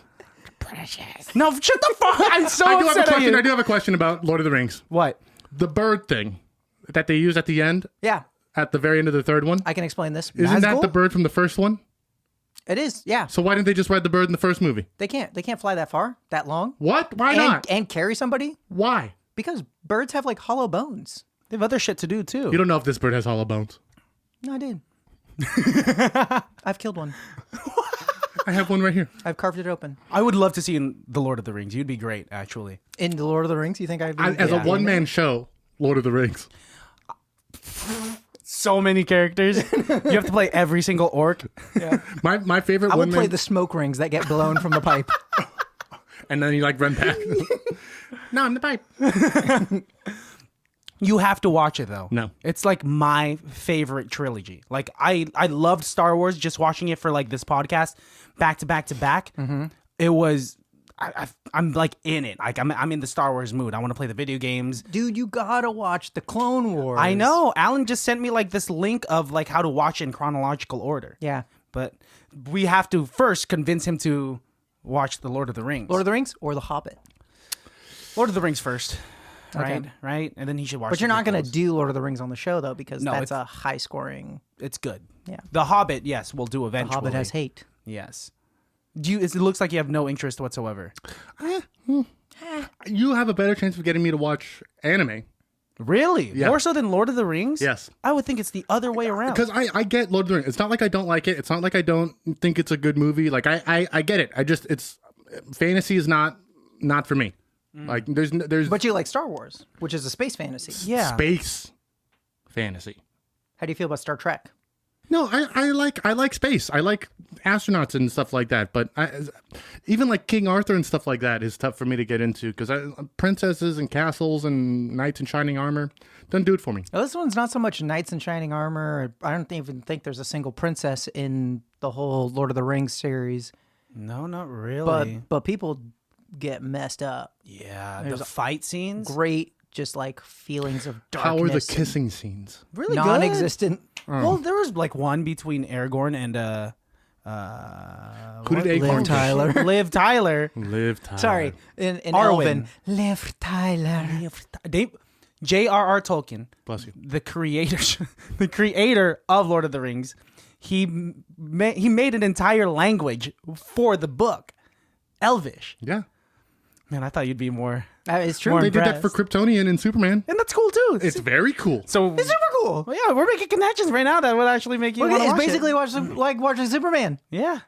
No, shut the fuck. I'm so I do have a upset at question. you. I do have a question about Lord of the Rings. What? The bird thing that they use at the end, Yeah, at the very end of the third one. I can explain this. Isn't that Nazgul? the bird from the first one? It is, yeah. So why didn't they just ride the bird in the first movie? They can't fly that far, that long. What? Why not? And carry somebody? Why? Because birds have like hollow bones. They have other shit to do, too. You don't know if this bird has hollow bones. No, I did. I've killed one. I have one right here. I've carved it open. I would love to see in The Lord of the Rings. You'd be great, actually. In the Lord of the Rings, you think I'd be... As a one-man show, Lord of the Rings. So many characters. You have to play every single orc. My favorite I would one-man... play the smoke rings that get blown from the pipe. And then you like run back. No, I'm the pipe. You have to watch it, though. No. It's like my favorite trilogy. Like, I loved Star Wars just watching it for like this podcast back to back to back. Mm-hmm. It was... I'm like in it. Like I'm in the Star Wars mood. I want to play the video games. Dude, you gotta watch the Clone Wars. I know. Alan just sent me like this link of like how to watch in chronological order. Yeah. But we have to first convince him to watch The Lord of the Rings. Lord of the Rings or The Hobbit? Lord of the Rings first. Right? Okay. Right? And then he should watch But you're the not going to prequels. do Lord of the Rings on the show, though, because No, that's it's- a high-scoring... It's good. Yeah. The Hobbit, yes, we'll do The eventually. Hobbit has hate. Yes. It looks like you have no interest whatsoever. You have a better chance of getting me to watch anime. Really? Yeah. More so than Lord of the Rings? Yes. I would think it's the other way around. Because I get Lord of the Rings. It's not like I don't like it. It's not like I don't think it's a good movie. Like I get it. It's fantasy is not for me. Like there's But you like Star Wars, which is a space fantasy. Yeah. space fantasy. How do you feel about Star Trek? No, I like space. I like astronauts and stuff like that. But even like King Arthur and stuff like that is tough for me to get into because princesses and castles and knights in shining armor doesn't do it for me. Well, this one's not so much knights in shining armor. I don't even think there's a single princess in the whole Lord of the Rings series. No, not really. But people get messed up. Yeah, There's the fight scenes. Great, just like feelings of darkness. How are the and kissing scenes? Really good. non-existent? Well, there was like one between Aragorn and Who did Liv Acorn Tyler. Liv Tyler. Live time. Sorry, in Arwen. Elven. Liv Tyler. J.R.R. Tolkien, Bless you. the creator of Lord of the Rings, he made an entire language for the book, Elvish. Yeah. Man, I thought you'd be more. It's true. More They did that for impressed. Kryptonian and Superman. And that's cool too. It's very cool. So It's super cool. well, yeah, we're making connections right now that would actually make you Look, want to it's watch basically it. like watching Superman. Yeah.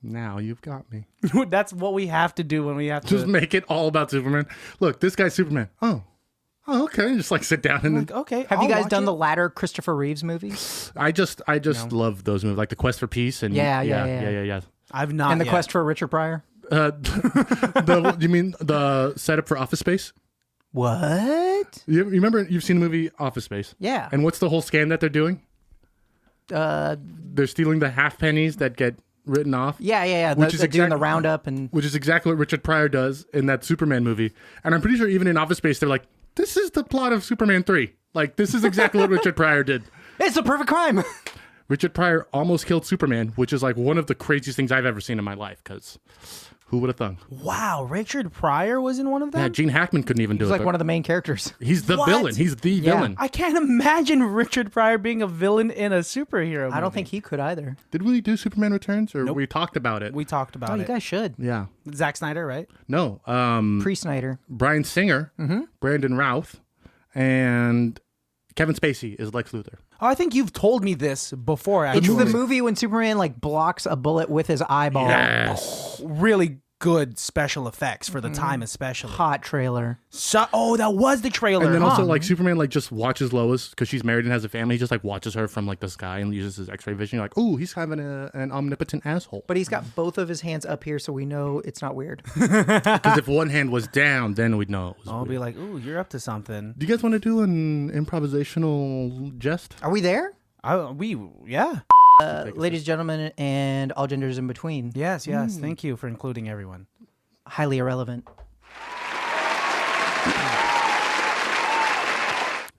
Now you've got me. That's what we have to do when we have Just to. make it all about Superman. Look, this guy's Superman. Oh, okay. Just like sit down and Like, okay. Have you I'll guys watch done it. the latter Christopher Reeves movies? I just love those movies, like the Quest for Peace and Yeah. I've not. And the yet. Quest for Richard Pryor? You mean the setup for Office Space? What? You remember you've seen the movie Office Space? Yeah. And what's the whole scam that they're doing? Uh, They're stealing the half pennies that get written off. yeah. Which is They're doing the exact- roundup and Which is exactly what Richard Pryor does in that Superman movie. And I'm pretty sure even in Office Space, they're like, this is the plot of Superman 3. Like, this is exactly what Richard Pryor did. it's a perfect crime. Richard Pryor almost killed Superman, which is like one of the craziest things I've ever seen in my life. Because Who would have thunk? Wow, Richard Pryor was in one of them? Yeah, Gene Hackman couldn't even do He's it. like but one of the main characters. he's the What? villain. He's the villain. I can't imagine Richard Pryor being a villain in a superhero movie. I don't think he could either. Did we do Superman Returns, or we talked about it? We talked about Oh, it. you guys should. Yeah. Zack Snyder, right? No. Pre-Snyder. Brian Singer, Brandon Routh, and Kevin Spacey is Lex Luthor. Oh, I think you've told me this before, It's actually. the movie when Superman like blocks a bullet with his eyeball. Yes. Really good special effects for the time, especially. Hot trailer. So, that was the trailer. And then also huh? like Superman like just watches Lois because she's married and has a family. He just like watches her from like the sky and uses his X-ray vision. You're like, oh, he's having an omnipotent asshole. But he's got both of his hands up here, so we know it's not weird. Because if one hand was down, then we'd know it was I'll weird. be like, ooh, you're up to something. Do you guys want to do an improvisational jest? Are we there? Yeah. Ladies and gentlemen, and all genders in between. Yes. Thank you for including everyone. Highly irrelevant.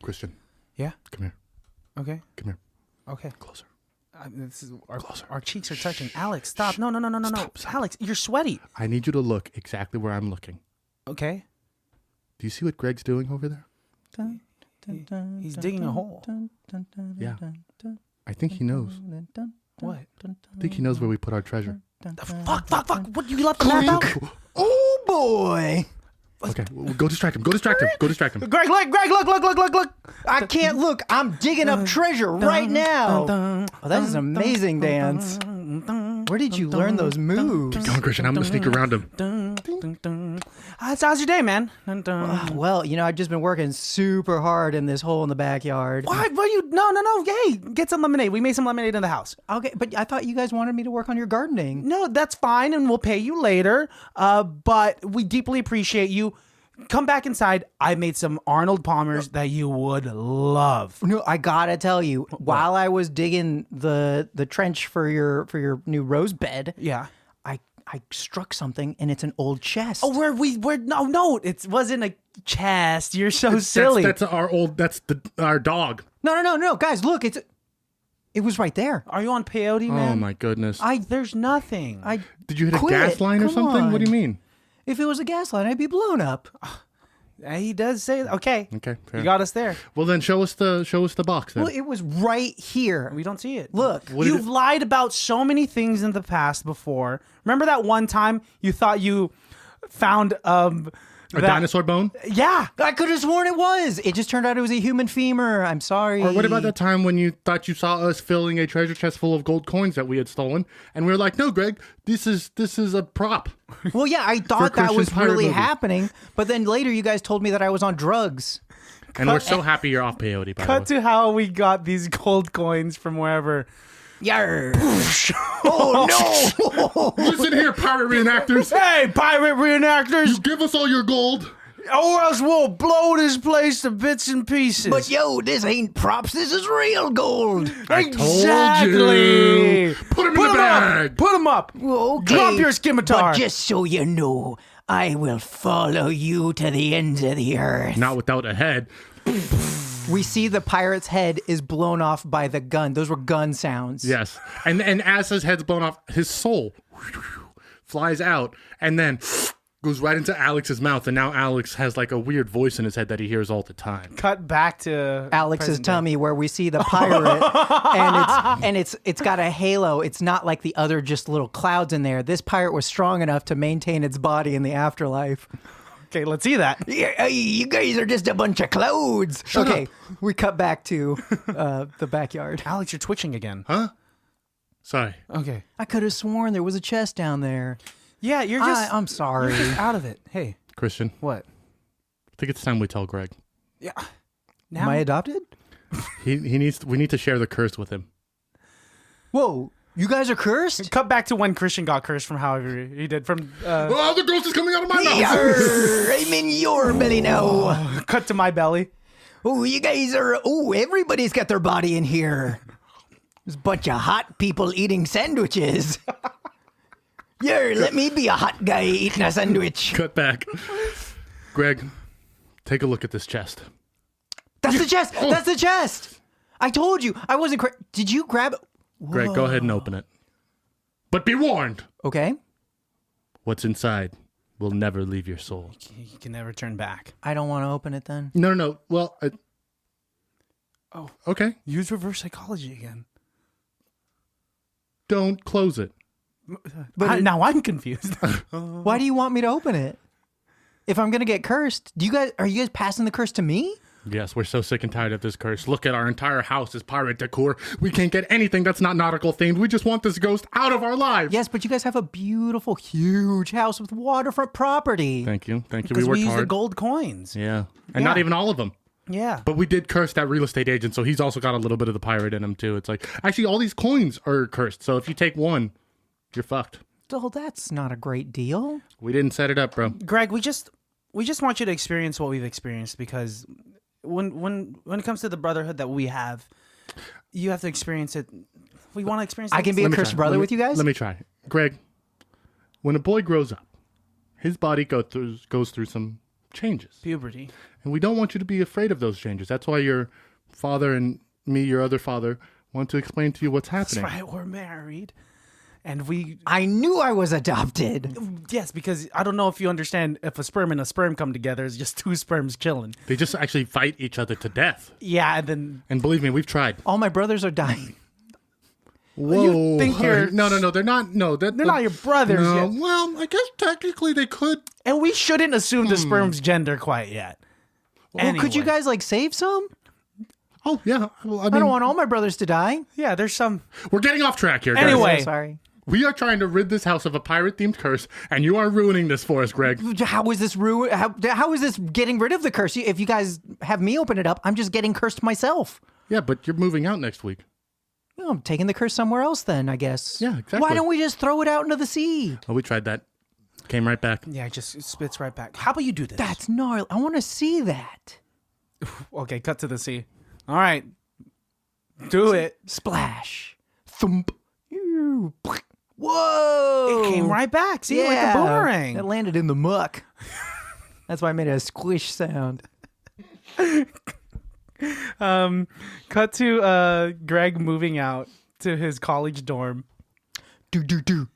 Christian, Yeah. come here. Okay. Come here. Okay. Closer. This is our cheeks are touching. Alex, stop. No. Stop. Alex, you're sweaty. I need you to look exactly where I'm looking. Okay. Do you see what Greg's doing over there? He's digging a hole. Yeah. I think he knows. What? I think he knows where we put our treasure. Fuck. What, you left the map out? Oh boy! Okay, go distract him. Go distract him. Greg, look. I can't look. I'm digging up treasure right now. Oh, that is an amazing dance. Where did you learn those moves? Come on, Christian. I'm gonna sneak around him. How's your day, man? Well, I've just been working super hard in this hole in the backyard. Why? No. Hey, get some lemonade. We made some lemonade in the house. Okay, but I thought you guys wanted me to work on your gardening. No, that's fine, and we'll pay you later. But we deeply appreciate you. Come back inside. I made some Arnold Palmers that you would love. No, I gotta tell you, while I was digging the trench for your new rose bed, Yeah. I struck something, and it's an old chest. Oh, no, it wasn't a chest. You're so silly. That's our dog. No, guys, look, it was right there. Are you on peyote, man? Oh my goodness. There's nothing. Did you hit quit. a gas line or Come something? What do you on. mean? If it was a gas line, I'd be blown up. He does say that. Okay. Okay, fair. You got us there. Well, then show us the box then. Well, it was right here. We don't see it. Look. You've lied about so many things in the past before. Remember that one time you thought you found a dinosaur bone? Yeah. I could have sworn it was. It just turned out it was a human femur. I'm sorry. Or what about that time when you thought you saw us filling a treasure chest full of gold coins that we had stolen, and we were like, "No, Greg, this is a prop." Well, yeah, I thought that Christian's was pirate really movie. happening, but then later you guys told me that I was on drugs. And we're so happy you're off peyote. By Cut the way. to how we got these gold coins from wherever. Yarr. Oh no! Listen here, pirate reenactors. Hey, pirate reenactors! You give us all your gold. Or else we'll blow this place to bits and pieces. But yo, this ain't props. This is real gold. Exactly. Put him in the bag. Put him up. Okay, Drop your scimitar. But just so you know, I will follow you to the ends of the earth. Not without a head. We see the pirate's head is blown off by the gun. Those were gun sounds. Yes. And as his head's blown off, his soul flies out and then goes right into Alex's mouth. And now Alex has like a weird voice in his head that he hears all the time. Cut back to Alex's present day. tummy, where we see the pirate, and it's got a halo. It's not like the other just little clouds in there. This pirate was strong enough to maintain its body in the afterlife. Okay, let's see that. Yeah, you guys are just a bunch of clouds. Shut okay, up. we cut back to the backyard. Alex, you're twitching again. Huh? Sorry. Okay. I could have sworn there was a chest down there. Yeah, you're just I'm sorry. out of it. Hey, Christian, what? I think it's time we tell Greg. Yeah. Am I adopted? We need to share the curse with him. Whoa, you guys are cursed? Cut back to when Christian got cursed from however he did from. Oh, the ghost is coming out of my mouth. Yarr, I'm in your belly now. Cut to my belly. Oh, you guys are. Oh, everybody's got their body in here. There's a bunch of hot people eating sandwiches. Here, let me be a hot guy eating a sandwich. Cut back. Greg, take a look at this chest. That's the chest. That's the chest. I told you. I wasn't. Did you grab it? Greg, go ahead and open it. But be warned. Okay. What's inside will never leave your soul. You can never turn back. I don't want to open it then. No. Well, Oh, okay. use reverse psychology again. Don't close it. But Now I'm confused. why do you want me to open it? If I'm gonna get cursed, are you guys passing the curse to me? Yes, we're so sick and tired of this curse. Look at our entire house is pirate decor. We can't get anything that's not nautical themed. We just want this ghost out of our lives. Yes, but you guys have a beautiful, huge house with waterfront property. Thank you. We Because we worked use the hard. gold coins. Yeah. And not even all of them. Yeah. But we did curse that real estate agent, so he's also got a little bit of the pirate in him too. It's like, actually, all these coins are cursed. So if you take one, you're fucked. Oh, that's not a great deal. We didn't set it up, bro. Greg, we just want you to experience what we've experienced, because when it comes to the brotherhood that we have, you have to experience it. We want to experience it. I can be a cursed brother with you guys? Let me try. Greg, when a boy grows up, his body goes through some changes. puberty. And we don't want you to be afraid of those changes. That's why your father and me, your other father, want to explain to you what's happening. That's right, we're married. And I knew I was adopted. yes, because I don't know if you understand, if a sperm and a sperm come together, it's just two sperms chilling. They just actually fight each other to death. Yeah, and then And believe me, we've tried. All my brothers are dying. Whoa. You think you're- No, they're not. No, they're not your brothers No, yet. well, I guess technically they could. And we shouldn't assume the sperm's gender quite yet. Well, could you Anyway. guys like save some? Oh, yeah. Well, I I mean, don't want all my brothers to die. Yeah, there's some. we're getting off track here, guys. Anyway. So sorry. We are trying to rid this house of a pirate-themed curse, and you are ruining this for us, Greg. How is this how is this getting rid of the curse? If you guys have me open it up, I'm just getting cursed myself. Yeah, but you're moving out next week. Well, I'm taking the curse somewhere else then, I guess. Yeah, exactly. Why don't we just throw it out into the sea? Oh, we tried that. Came right back. Yeah, it just spits right back. How about you do this? That's gnarly. I want to see that. Okay, cut to the sea. All right. Do it. Splash. Thump. Ew. Whoa. It came right back. See, like a boomerang. It landed in the muck. That's why I made a squish sound. Cut to Greg moving out to his college dorm. Do.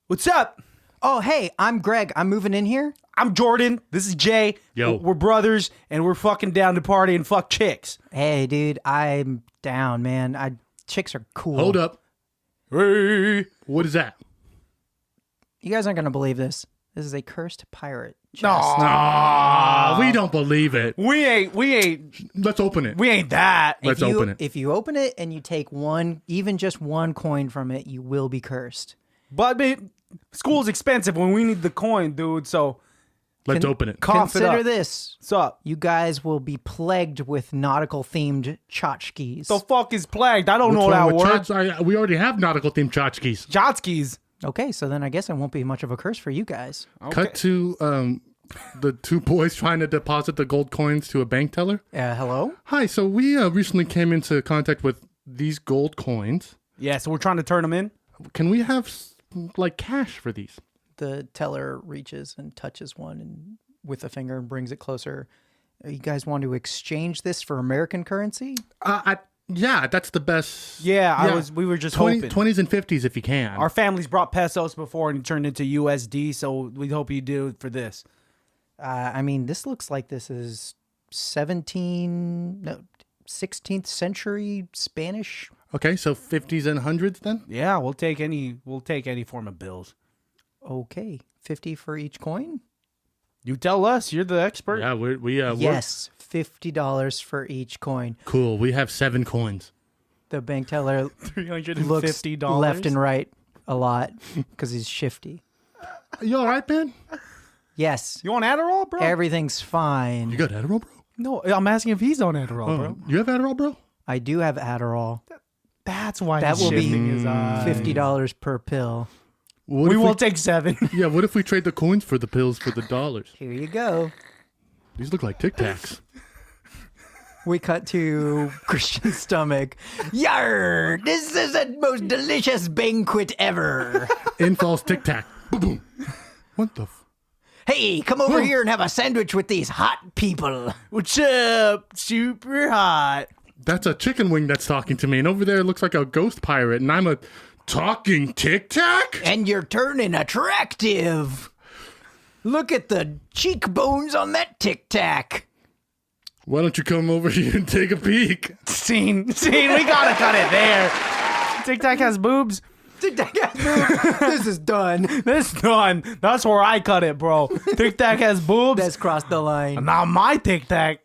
What's up? Oh, hey, I'm Greg. I'm moving in here. I'm Jordan. This is Jay. Yo. We're brothers, and we're fucking down to party and fuck chicks. Hey, dude, I'm down, man. Chicks are cool. Hold up. Hey. What is that? You guys aren't going to believe this. This is a cursed pirate chest. Ah, we don't believe it. We ain't Let's open it. that. Let's open it. If you open it and you take even just one coin from it, you will be cursed. But school's expensive when we need the coin, dude. So Let's open it. cough it Consider up. this. What's up? You guys will be plagued with nautical-themed tchotchkes. The fuck is plagued? I don't What's know wrong that with word. church? We already have nautical-themed tchotchkes. Jotskis. Okay, so then I guess it won't be much of a curse for you guys. Cut to the two boys trying to deposit the gold coins to a bank teller. Hello? Hi, so we recently came into contact with these gold coins. Yeah, so we're trying to turn them in. Can we have like cash for these? The teller reaches and touches one and with a finger and brings it closer. You guys want to exchange this for American currency? Yeah, that's the best. Yeah, we were just hoping. 20s and 50s if you can. Our families brought pesos before and it turned into USD, so we hope you do for this. I mean, this looks like this is 16th century Spanish. Okay, so 50s and 100s then? Yeah, we'll take any form of bills. Okay, 50 for each coin? You tell us, you're the expert. Yeah, we're Yes, $50 for each coin. cool. We have 7 coins. The bank teller $350. looks left and right a lot because he's shifty. You all right, man? Yes, You want Adderall, bro? everything's fine. You got Adderall, bro? No, I'm asking if he's on Adderall, bro. You have Adderall, bro? I do have Adderall. That's why That he's will be shifting his eyes. $50 per pill. What We if will take 7. Yeah, what if we trade the coins for the pills for the dollars? Here you go. These look like Tic Tacs. We cut to Christian's stomach. Yar! This is the most delicious banquet ever. In falls Tic Tac. Boom, boom. What the Hey, come over here and have a sandwich with these hot people. What's up? Super hot. That's a chicken wing that's talking to me. And over there it looks like a ghost pirate. And I'm a Talking Tic Tac? And you're turning attractive. Look at the cheekbones on that Tic Tac. Why don't you come over here and take a peek? Scene. We gotta cut it there. Tic Tac has boobs. Tic Tac has boobs. This is done. This done. That's where I cut it, bro. Tic Tac has boobs. That's crossed the line. Not my Tic Tac.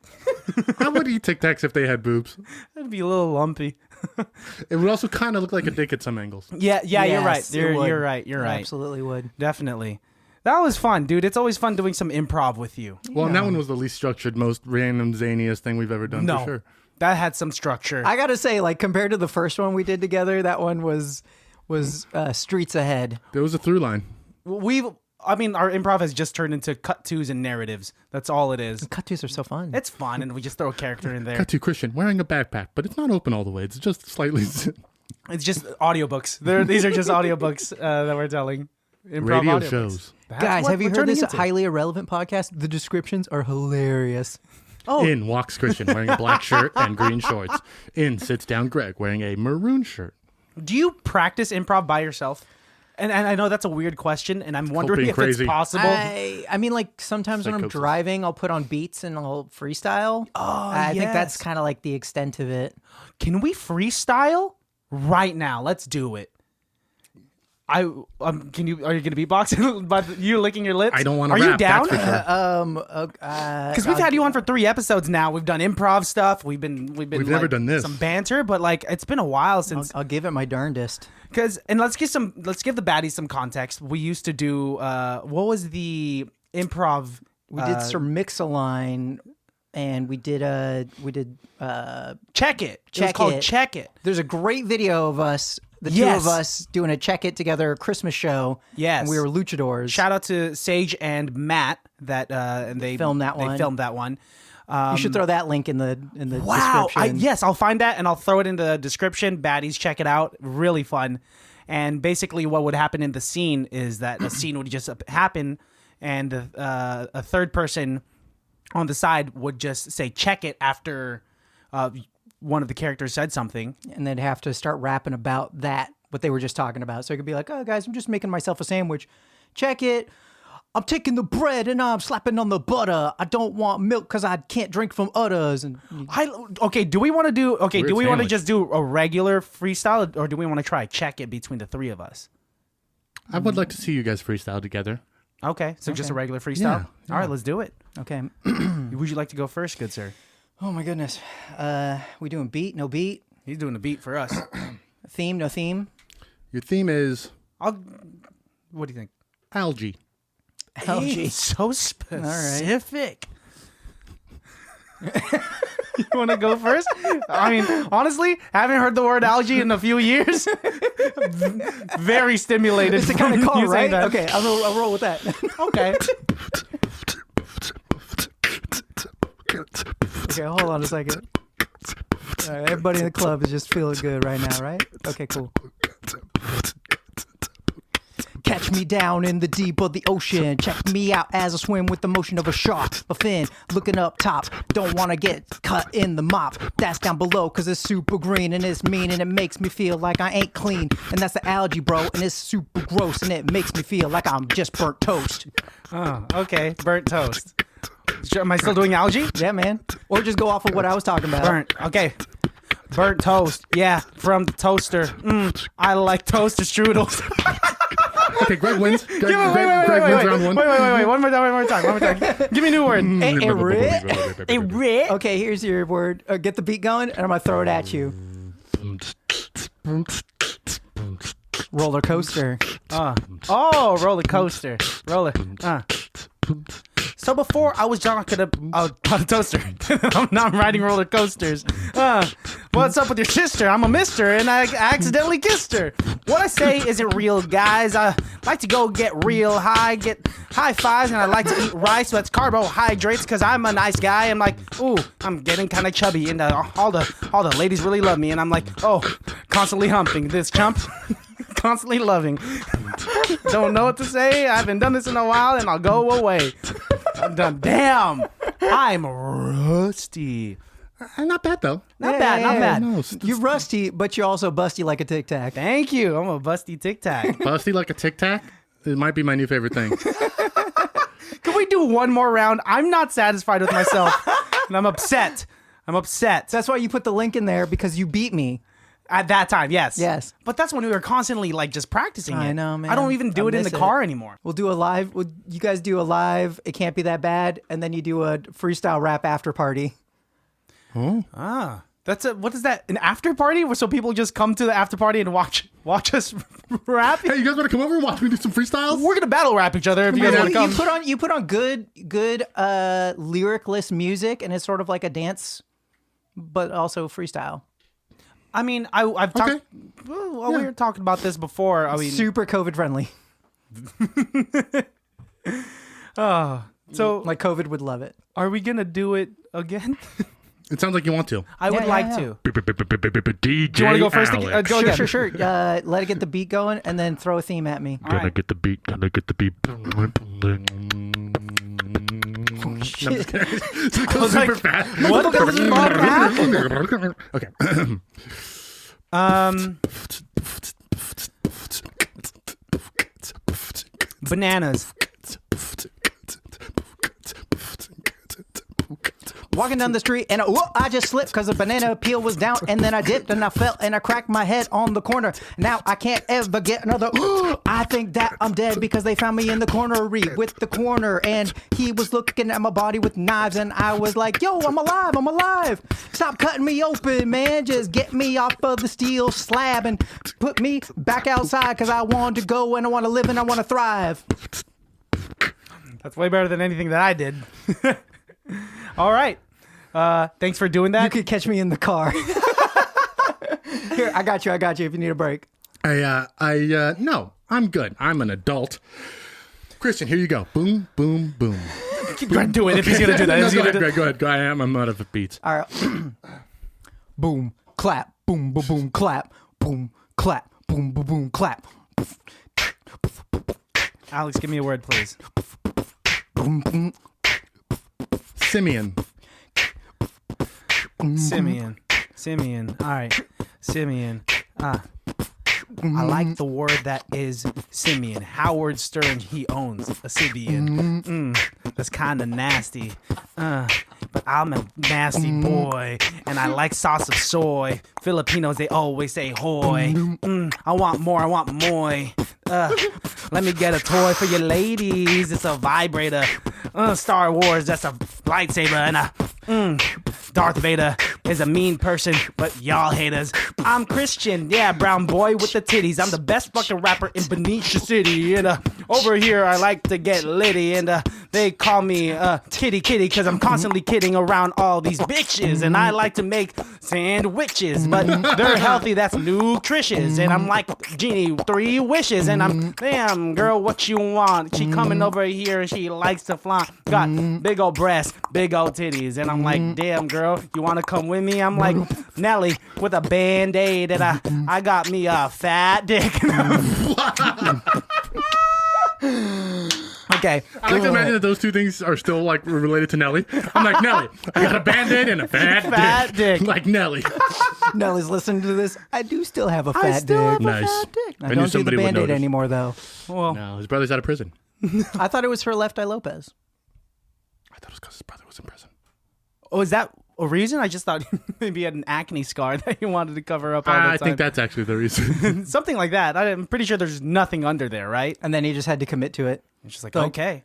I would eat Tic Tacs if they had boobs. It'd be a little lumpy. It would also kind of look like a dick at some angles. Yeah, you're right. Yes, it would. You're right. You're It right. absolutely would. Definitely. That was fun, dude. It's always fun doing some improv with you. Well, and that one was the least structured, most random, zaniest thing we've ever done, No, for sure. that had some structure. I gotta say, like, compared to the first one we did together, that one was streets ahead. There was a through line. Our improv has just turned into cut twos and narratives. That's all it is. Cut twos are so fun. It's fun, and we just throw a character in there. Cut to Christian wearing a backpack, but it's not open all the way. It's just slightly. It's just audiobooks. These are just audiobooks that we're telling. Improv Radio audiobooks. shows. That's Guys, what have you we're heard turning this into. highly irrelevant podcast? The descriptions are hilarious. Oh, In walks Christian wearing a black shirt and green shorts. In sits down Greg wearing a maroon shirt. Do you practice improv by yourself? And I know that's a weird question, and I'm wondering being if crazy. it's possible. I mean, like, sometimes when I'm Psychosis. driving, I'll put on beats and I'll freestyle. I think that's yes. kind of like the extent of it. Can we freestyle right now? Let's do it. Are you gonna beatbox? But you licking your lips? I don't want to Are rap. you down? That's for sure. Because we've had you on for 3 episodes now. We've done improv stuff. We've never like, done this. some banter, but like it's been a while since. I'll give it my darndest. And let's give the baddies some context. We used to do what was the improv? We did Sir Mix-a-Line, and we did Check It. It was Check called It. Check It. There's a great video of us, the Yes. two of us, doing a Check It together Christmas show. Yes. And we were luchadors. Shout out to Sage and Matt and they Filmed that They one. filmed that one. You should throw that link in the Wow. description. Yes, I'll find that and I'll throw it in the description. Baddies, check it out. Really fun. And basically what would happen in the scene is that a scene would just happen and a third person on the side would just say check it after one of the characters said something. And they'd have to start rapping about that, what they were just talking about. So it could be like, oh, guys, I'm just making myself a sandwich. Check it. I'm taking the bread and I'm slapping on the butter. I don't want milk because I can't drink from udders. And Do we want to do Weird do we want to sandwich. just do a regular freestyle or do we want to try check it between the three of us? I would like to see you guys freestyle together. Okay, so just a regular freestyle. Yeah, All right, let's do it. okay. Would you like to go first, good sir? Oh my goodness. We doing beat? No beat? He's doing a beat for us. Theme? No theme? Your theme is What do you think? algae. Algae. It's so specific. You want to go first? I mean, honestly, haven't heard the word algae in a few years. Very stimulated. It's the kind of call, you saying right? that. Okay, I'll roll with that. Okay. Okay, hold on a second. All right, everybody in the club is just feeling good right now, right? Okay, cool. Catch me down in the deep of the ocean. Check me out as I swim with the motion of a shark. A fin, looking up top. Don't want to get cut in the mop. That's down below because it's super green and it's mean and it makes me feel like I ain't clean. And that's the algae, bro, and it's super gross and it makes me feel like I'm just burnt toast. Oh, okay. Burnt toast. Am I still doing algae? Yeah, man. Or just go off of what I was talking about. Burnt. Okay. Burnt toast. Yeah, from the toaster. I like toaster strudels. Okay, Greg wins. Greg Wait, wins round one. Wait. One more time. Give me a new word. Okay, here's your word. Get the beat going, and I'm going to throw it at you. Roller coaster. Roller coaster. Roller. So before I was talking about a toaster. Now I'm riding roller coasters. What's up with your sister? I'm a mister and I accidentally kissed her. What I say isn't real, guys. I like to go get real high, get high fives, and I like to eat rice, so that's carbohydrates, because I'm a nice guy. I'm like, ooh, I'm getting kind of chubby, and all the ladies really love me, and I'm like, oh, constantly humping this chump. Constantly loving. Don't know what to say. I haven't done this in a while, and I'll go away. I'm done. Damn, I'm rusty. Not bad though. Not bad. No, You're rusty, but you're also busty like a tic tac. Thank you. I'm a busty tic tac. Busty like a tic tac. It might be my new favorite thing. Can we do one more round? I'm not satisfied with myself, and I'm upset. That's why you put the link in there, because you beat me. At that time, yes. Yes. But that's when we were constantly like just practicing it. I know, man. I don't even do I it in the miss car anymore. We'll do a live. You guys do a live. It can't be that bad, and then you do a freestyle rap after party. Ah. What is that? An after party? So people just come to the after party and watch us rap? Hey, you guys want to come over and watch me do some freestyles? We're gonna battle rap each other if you guys want to come. You put on good lyricless music, and it's sort of like a dance, but also freestyle. I mean, I've talked. Okay. Well, we were talking about this before. I mean, Super COVID friendly. so Like COVID would love it. are we gonna do it again? It sounds like you want to. I would yeah, like yeah. to. DJ Do you want to go first? Go again. Sure. Let it get the beat going, and then throw a theme at me. Gonna get the beat. Shit. I'm just kidding. It goes super fast. What the fuck happened? Okay. Bananas. Walking down the street and I just slipped because the banana peel was down, and then I dipped and I fell and I cracked my head on the corner. Now I can't ever get another. I think that I'm dead because they found me in the cornery with the corner, and he was looking at my body with knives, and I was like, yo, I'm alive. Stop cutting me open, man. Just get me off of the steel slab and put me back outside, because I want to go and I want to live and I want to thrive. That's way better than anything that I did. All right. Thanks for doing that. You could catch me in the car. Here, I got you if you need a break. No, I'm good. I'm an adult. Christian, here you go. Boom, boom, boom. Keep going to do it if he's going to do that. No, go ahead, Greg. Go ahead. I'm out of beats. All right. Boom, clap, boom, boom, boom, clap, boom, clap, boom, boom, boom, clap. Alex, give me a word, please. Boom, boom. Simeon. Simeon. All right. Simeon. I like the word that is Simeon. Howard Stern, he owns a Simeon. That's kind of nasty. But I'm a nasty boy, and I like sauce of soy. Filipinos, they always say hoy. I want more. Let me get a toy for your ladies. It's a vibrator. Star Wars, that's a lightsaber. And Darth Vader is a mean person, but y'all haters. I'm Christian, yeah, brown boy with the titties. I'm the best fucking rapper in Benicia City. And over here, I like to get litty. And they call me kitty, because I'm constantly kidding around all these bitches. And I like to make sandwiches, but they're healthy, that's nutritious. And I'm like Genie, 3 wishes. And I'm, damn, girl, what you want? She coming over here and she likes to flaunt. Got big old breasts, big old titties. And I'm like, damn, girl, you want to come with me? I'm like Nelly with a Band-Aid, and I got me a fat dick. Okay. I like to imagine that those two things are still like related to Nelly. I'm like, Nelly, I got a Band-Aid and a fat dick. Like Nelly. Nelly's listening to this. I do still have a fat dick. Nice. I don't do the Band-Aid anymore, though. Well, No, his brother's out of prison. I thought it was for Left Eye Lopez. I thought it was because his brother was in prison. oh, is that a reason? I just thought maybe he had an acne scar that you wanted to cover up all the time. I think that's actually the reason. Something like that. I'm pretty sure there's nothing under there, right? And then he just had to commit to it. It's just like, Like- okay.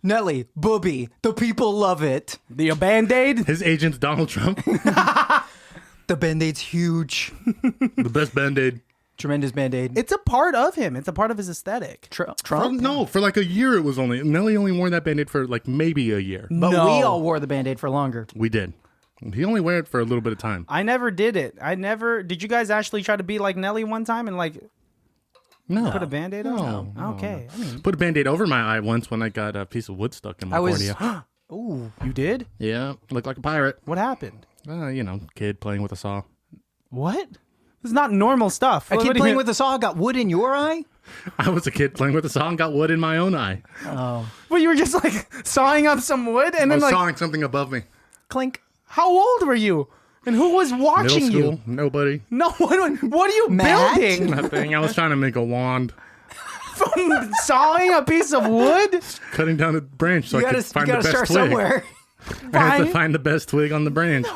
Nelly, Booby, the people love it. The Band-Aid? His agent's Donald Trump. The Band-Aid's huge. The best Band-Aid. Tremendous Band-Aid. It's a part of him. It's a part of his aesthetic. Trump? No, for like a year it was only. Nelly only wore that Band-Aid for like maybe a year. But No. we all wore the Band-Aid for longer. We did. He only wore it for a little bit of time. I never did it. Did you guys actually try to be like Nelly one time and like No. put a Band-Aid on? No. Okay. I mean, Put a Band-Aid over my eye once when I got a piece of wood stuck in my cornea. ooh, you did? Yeah, looked like a pirate. What happened? Kid playing with a saw. What? This is not normal stuff. A What kid do you playing mean? with a saw got wood in your eye? I was a kid playing with a saw and got wood in my own eye. Oh. Well, you were just like sawing up some wood and I then was like sawing something above me. Clink. How old were you? And who was watching Middle school, you? nobody. No, what are you Matt? building? Nothing. I was trying to make a wand, From sawing a piece of wood? cutting down a branch so You I gotta, could find you the gotta best start twig. somewhere. I had to Fine. find the best twig on the branch.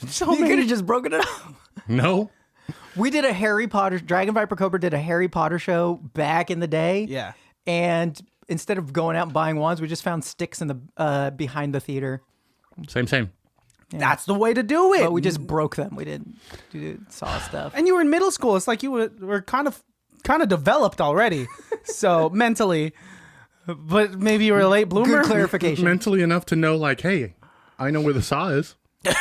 So You could many. have just broken it up. No. We did a Harry Potter, Dragon Viper Cobra did a Harry Potter show back in the day. Yeah. And instead of going out and buying wands, we just found sticks in the behind the theater. Same. That's the way to do it. But we just broke them. We didn't do saw stuff. And you were in middle school. It's like you were kind of developed already. So mentally. But maybe you were a late bloomer. Good clarification. Mentally enough to know, like, hey, I know where the saw is.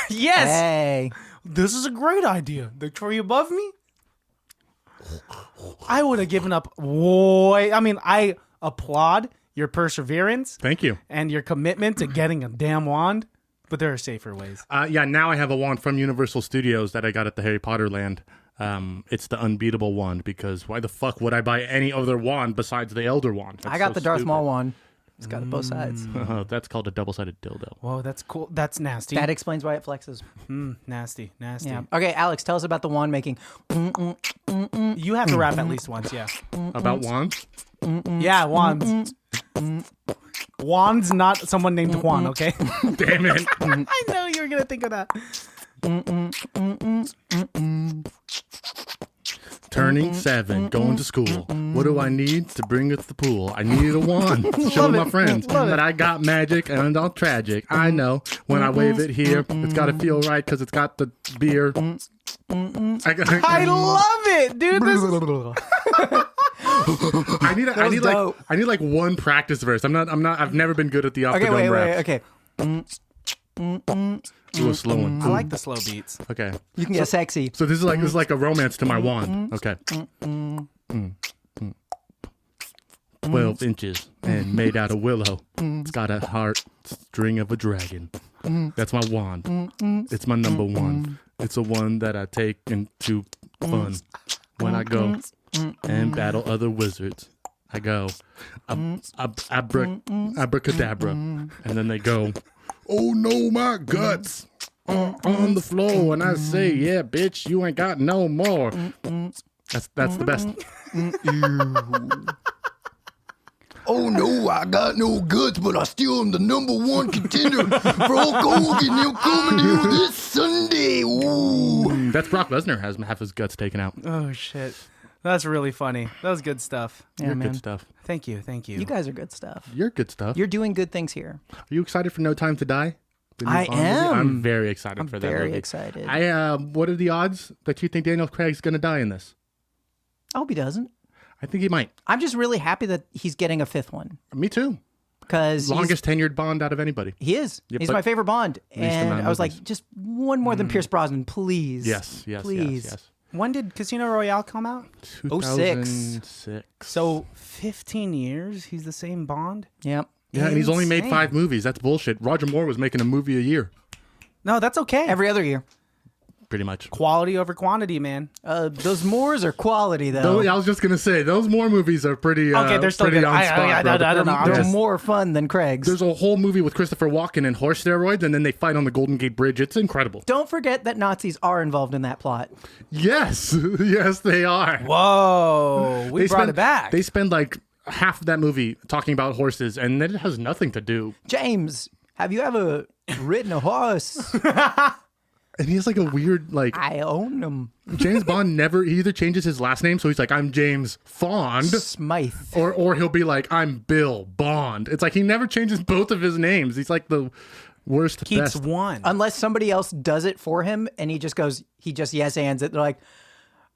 Yes. Hey. This is a great idea. The tree above me? I would have given up way. I mean, I applaud your perseverance Thank you. and your commitment to getting a damn wand, but there are safer ways. Yeah, now I have a wand from Universal Studios that I got at the Harry Potter land. It's the unbeatable wand because why the fuck would I buy any other wand besides the Elder Wand? That's I got so the Darth stupid. Maul one. It's got it both sides. That's called a double-sided dildo. Whoa, that's cool. That's nasty. That explains why it flexes. Nasty. Yeah. Okay, Alex, tell us about the wand making. You have to rap at least once, yeah. About wands? Yeah, wands. Wands, not someone named Juan, okay? Damn it. I know you were going to think of that. Turning 7, going to school. What do I need to bring it to the pool? I needed a wand to show my friends that I got magic and all tragic. I know when I wave it here, it's got to feel right because it's got the beer. I love it, dude. This I need like one practice verse. I've never been good at the off the Okay, dome wait. raps. Okay. Do a slow one. I like the slow beats. Okay. You can get sexy. So this is like a romance to my wand. Okay. 12 inches and made out of willow. It's got a heart string of a dragon. That's my wand. It's my number one. It's the one that I take into fun when I go and battle other wizards. I go abracadabra, and then they go, oh no, my guts on the floor, and I say, yeah, bitch, you ain't got no more. That's the best. Oh no, I got no guts, but I still am the number one contender for Hulk Hogan. They're coming here this Sunday. Ooh. That's Brock Lesnar has half his guts taken out. Oh, shit. That's really funny. That was good stuff. Yeah, You're man. good stuff. Thank you. You guys are good stuff. You're good stuff. You're doing good things here. Are you excited for No Time to Die? The new I Bond movie? am. I'm very excited I'm for that very movie. excited. What are the odds that you think Daniel Craig's going to die in this? I hope he doesn't. I think he might. I'm just really happy that he's getting a fifth one Me too. because Longest tenured Bond out of anybody. he is. Yeah, He's but my favorite Bond, least and amount of I was like, movies. just one more than Pierce Brosnan, please. Yes, please. yes. When did Casino Royale come out? 2006. So 15 years, he's the same Bond? Yep. Yeah, and he's only made Insane. 5 movies. That's bullshit. Roger Moore was making a movie a year, No, that's okay. Every other year. pretty much. Quality over quantity, man. Those Moores are quality though. I was just gonna say those Moore movies are pretty. Okay, they're still pretty good. on spot. I bro. don't know. They're Yes. more fun than Craig's. There's a whole movie with Christopher Walken and horse steroids, and then they fight on the Golden Gate Bridge. It's incredible. Don't forget that Nazis are involved in that plot. Yes, yes, they are. Whoa. We brought it back. They spend like half of that movie talking about horses, and then it has nothing to do. James, have you ever ridden a horse? And he has like a weird like I own them. James Bond never. He either changes his last name, so he's like I'm James Fond, Smythe. or he'll be like I'm Bill Bond. It's like he never changes both of his names. He's like the worst. Keeps best. one. Unless somebody else does it for him and he just yes ands it. They're like,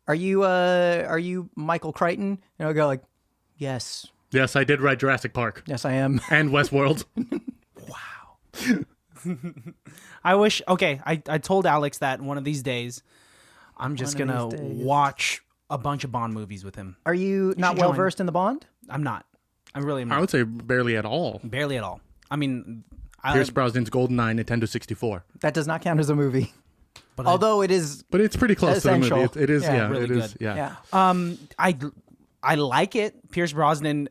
are you Michael Crichton? And I'll go like, yes. Yes, I did write Jurassic Park Yes, I am. and Westworld. I wish. Okay, I told Alex that one of these days, I'm just One gonna of these days. watch a bunch of Bond movies with him. Are you not should well join. versed in the Bond? I'm not. I really am I not. would say barely at all. Barely at all. I mean, Pierce Brosnan's GoldenEye Nintendo 64, That does not count as a movie. but Although it is. but it's pretty close to the Essential. movie. It is, Yeah, yeah, really it is, good. yeah. Yeah. I like it. Pierce Brosnan.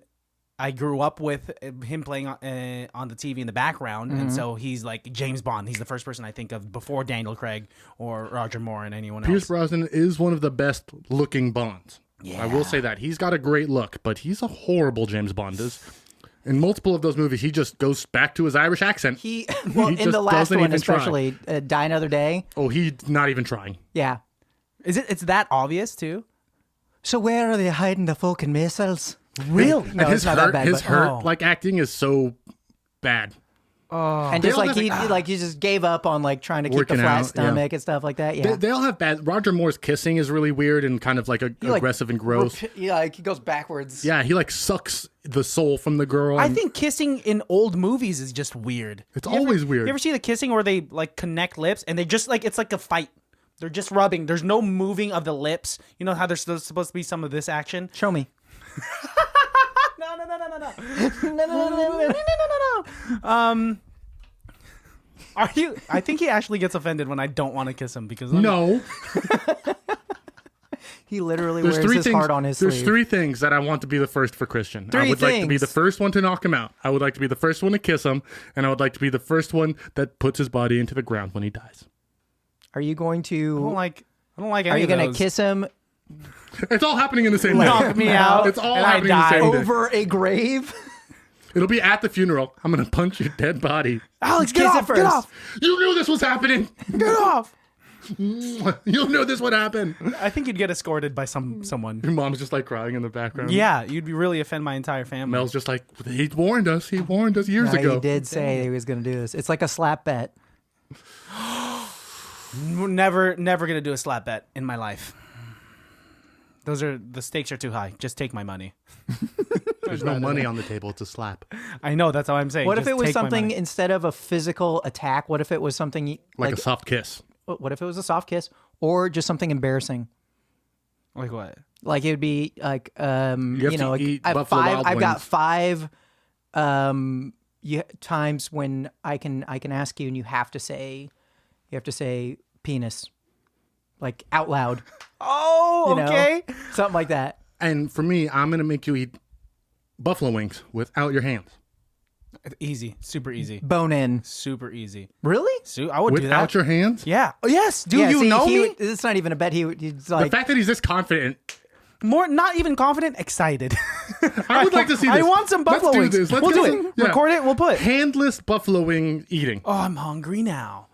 I grew up with him playing on the TV in the background, and so he's like James Bond. He's the first person I think of before Daniel Craig or Roger Moore and anyone Pierce else. Brosnan is one of the best looking Bonds. Yeah. I will say that. He's got a great look, but he's a horrible James Bond. In multiple of those movies, he just goes back to his Irish accent. He in just the last doesn't one even try. especially, Die Another Day. Oh, he's not even trying. Yeah. It's that obvious too? So where are they hiding the fucking missiles? Really? And No, his it's not that bad, his but- hurt like acting is so bad. And They just all like have- he just gave up on like trying to keep the Working flat out, stomach and stuff like that. Yeah. They all have bad. Roger Moore's kissing is really weird and kind of like aggressive and gross. Yeah, like he goes backwards. Yeah, he like sucks the soul from the girl. I and think kissing in old movies is just weird. It's always weird. You ever see the kissing where they like connect lips and they just like it's like a fight? They're just rubbing. There's no moving of the lips. You know how there's supposed to be some of this action? Show me. No. Are you? I think he actually gets offended when I don't want to kiss him because No, He literally there's wears three his things. heart on his There's sleeve. three things that I want to be the first for Christian. I Three would like to be the things. first one to knock him out. I would like to be the first one to kiss him, and I would like to be the first one that puts his body into the ground when he dies. Are you going I to? don't like any Are you of going to those. kiss him It's all happening in the same day. Knock me out. It's all and I happening in the die. same day. over a grave? It'll be at the funeral. I'm gonna punch your dead body. Alex, get Kiss it off! Get first. off! You knew this was happening. Get off! You knew this would happen. I think you'd get escorted by someone. Your mom's just like crying in the background. Yeah, you'd really offend my entire family. Mel's just like, he warned us. He warned us years ago. He did say he was going to do this. It's like a slap bet. Never gonna do a slap bet in my life. The stakes are too high. Just take my money. There's no money on the table. It's a slap. I know, that's how I'm saying. What if Just it was take my something money. instead of a physical attack? What if it was something Like a soft kiss. what if it was a soft kiss or just something embarrassing? Like what? Like it would be like You have to like eat I have Buffalo five. Wild I've got Wings. 5 times when I can ask you and you have to say penis, like out loud. Oh, You know? okay. Something like that. And for me, I'm gonna make you eat buffalo wings without your hands. Easy, super easy, Bone in. super easy. Really? I would do Without that. your hands? Yeah. Oh, yes. Do Yeah, you see, know he me? would- it's not even a bet. He's The like, fact that he's this confident, More, not even confident, excited. I would like to see this. I want some buffalo Let's do wings. this. Let's We'll get do some- it. yeah. Record it. We'll put. Handless buffalo wing eating. Oh, I'm hungry now.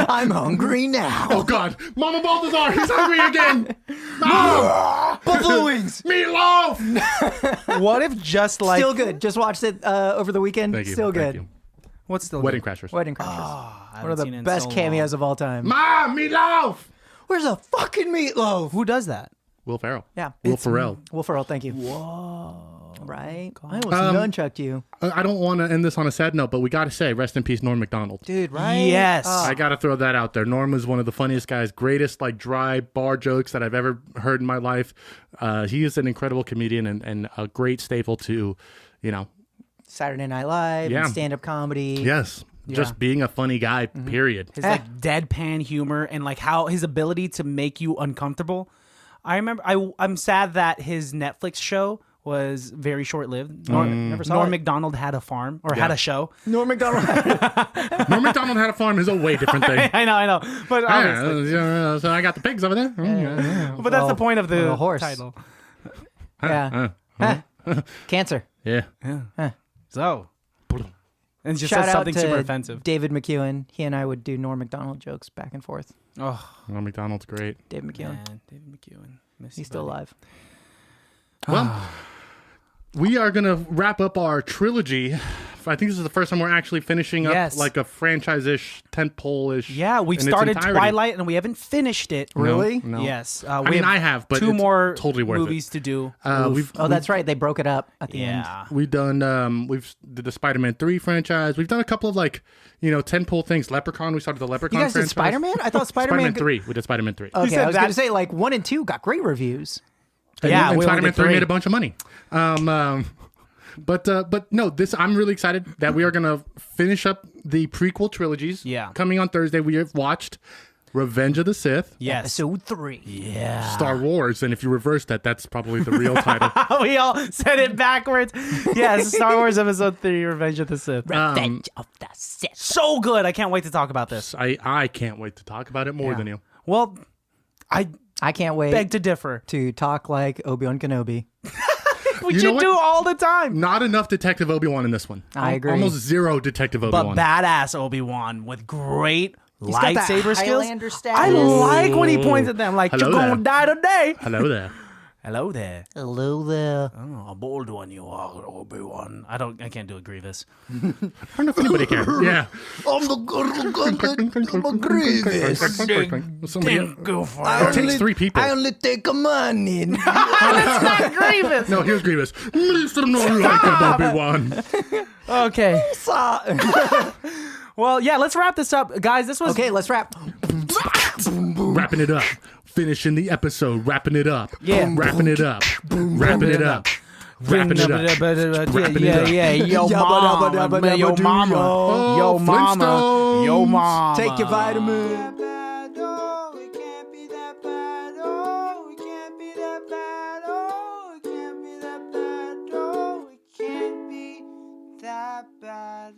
I'm hungry now. Oh God, Mama Balthazar, he's hungry again. No! Buffalo wings. Meatloaf. What if just like Still good. Just watched it over the weekend. Thank you. Still Thank good. you. What's still Wedding good? Crashers. Wedding Crashers. I One of haven't seen it the in best so cameos long. of all time. Mom, meatloaf. Where's the fucking meatloaf? Who does that? Will Ferrell. Yeah. Will Ferrell. Will Ferrell, thank you. Whoa. Right? I almost nunchucked you. I don't want to end this on a sad note, but we got to say, rest in peace, Norm Macdonald. Dude, right? Yes. Oh. I got to throw that out there. Norm was one of the funniest guys, greatest like dry bar jokes that I've ever heard in my life. He is an incredible comedian and a great staple to, Saturday Night Live Yeah. and stand-up comedy. yes, just being a funny guy, period. His like deadpan humor and like how his ability to make you uncomfortable. I remember I'm sad that his Netflix show was very short-lived. Never saw Norm it. Macdonald had a farm or had a show. Norm Macdonald. Norm Macdonald had a farm is a way different thing. I know. But obviously, So I got the pigs over there. but that's the point of the a horse. title. yeah. Cancer. Yeah. So, and just Shout says out something to super offensive. David McEwen. He and I would do Norm Macdonald jokes back and forth. Oh, Norm Macdonald's great. David McEwen. man, David McEwen. Miss you, He's still buddy. alive. Well, we are going to wrap up our trilogy. I think this is the first time we're actually finishing up Yes. like a franchise-ish, tentpole-ish. Yeah, we in its started entirety. Twilight and we haven't finished it. Really? No. Yes. I mean, I have, but two it's more totally worth movies to do. Oh, that's right. They broke it up at the end. Yeah. We've done we've did the Spider-Man 3 franchise. We've done a couple of like, tentpole things. Leprechaun, we started the Leprechaun You guys franchise. did Spider-Man? I thought Spider-Man... Spider-Man 3. We did Spider-Man 3. Okay, said I was going to that- say, like, 1 and 2 got great reviews. Yeah, and we only Spider-Man did 3 3. made a bunch of money. But no, I'm really excited that we are gonna finish up the prequel trilogies. Yeah. Coming on Thursday, we have watched Revenge of the Sith. Yes. Episode 3. Yeah. Star Wars, and if you reverse that, that's probably the real title. We all said it backwards. Yes, Star Wars Episode 3, Revenge of the Sith. Revenge of the Sith. So good. I can't wait to talk about this. I can't wait to talk about it more than you. Well, I I can't wait beg to differ. to talk like Obi-Wan Kenobi. We You know should what? do all the time. Not enough Detective Obi-Wan in this one. I agree. Almost zero Detective But Obi-Wan. badass Obi-Wan with great He's got that lightsaber skills. Highlander status. I like when he points at them like, Hello you're going to die today. Hello there. Hello there. Hello there. Oh, a bold one you are, Obi-Wan. I can't do a Grievous. I don't know if anybody can. Yeah. I'm a Grievous. Somebody, I it takes 3 people. I only take a money. That's not Grievous. No, here's Grievous. Mr. No like Obi-Wan. Okay. Well, yeah, let's wrap this up. Guys, this was... Okay, let's wrap. Wrapping it up. Finishing the episode. Wrapping it up. Yeah. Wrapping it up. Wrapping it up. Wrapping it up. Wrapping it up. Yeah. Yo, mom. Yo, mama. Oh, Yo, mama. Flintstones. Yo, mama. Take your vitamin. That bad.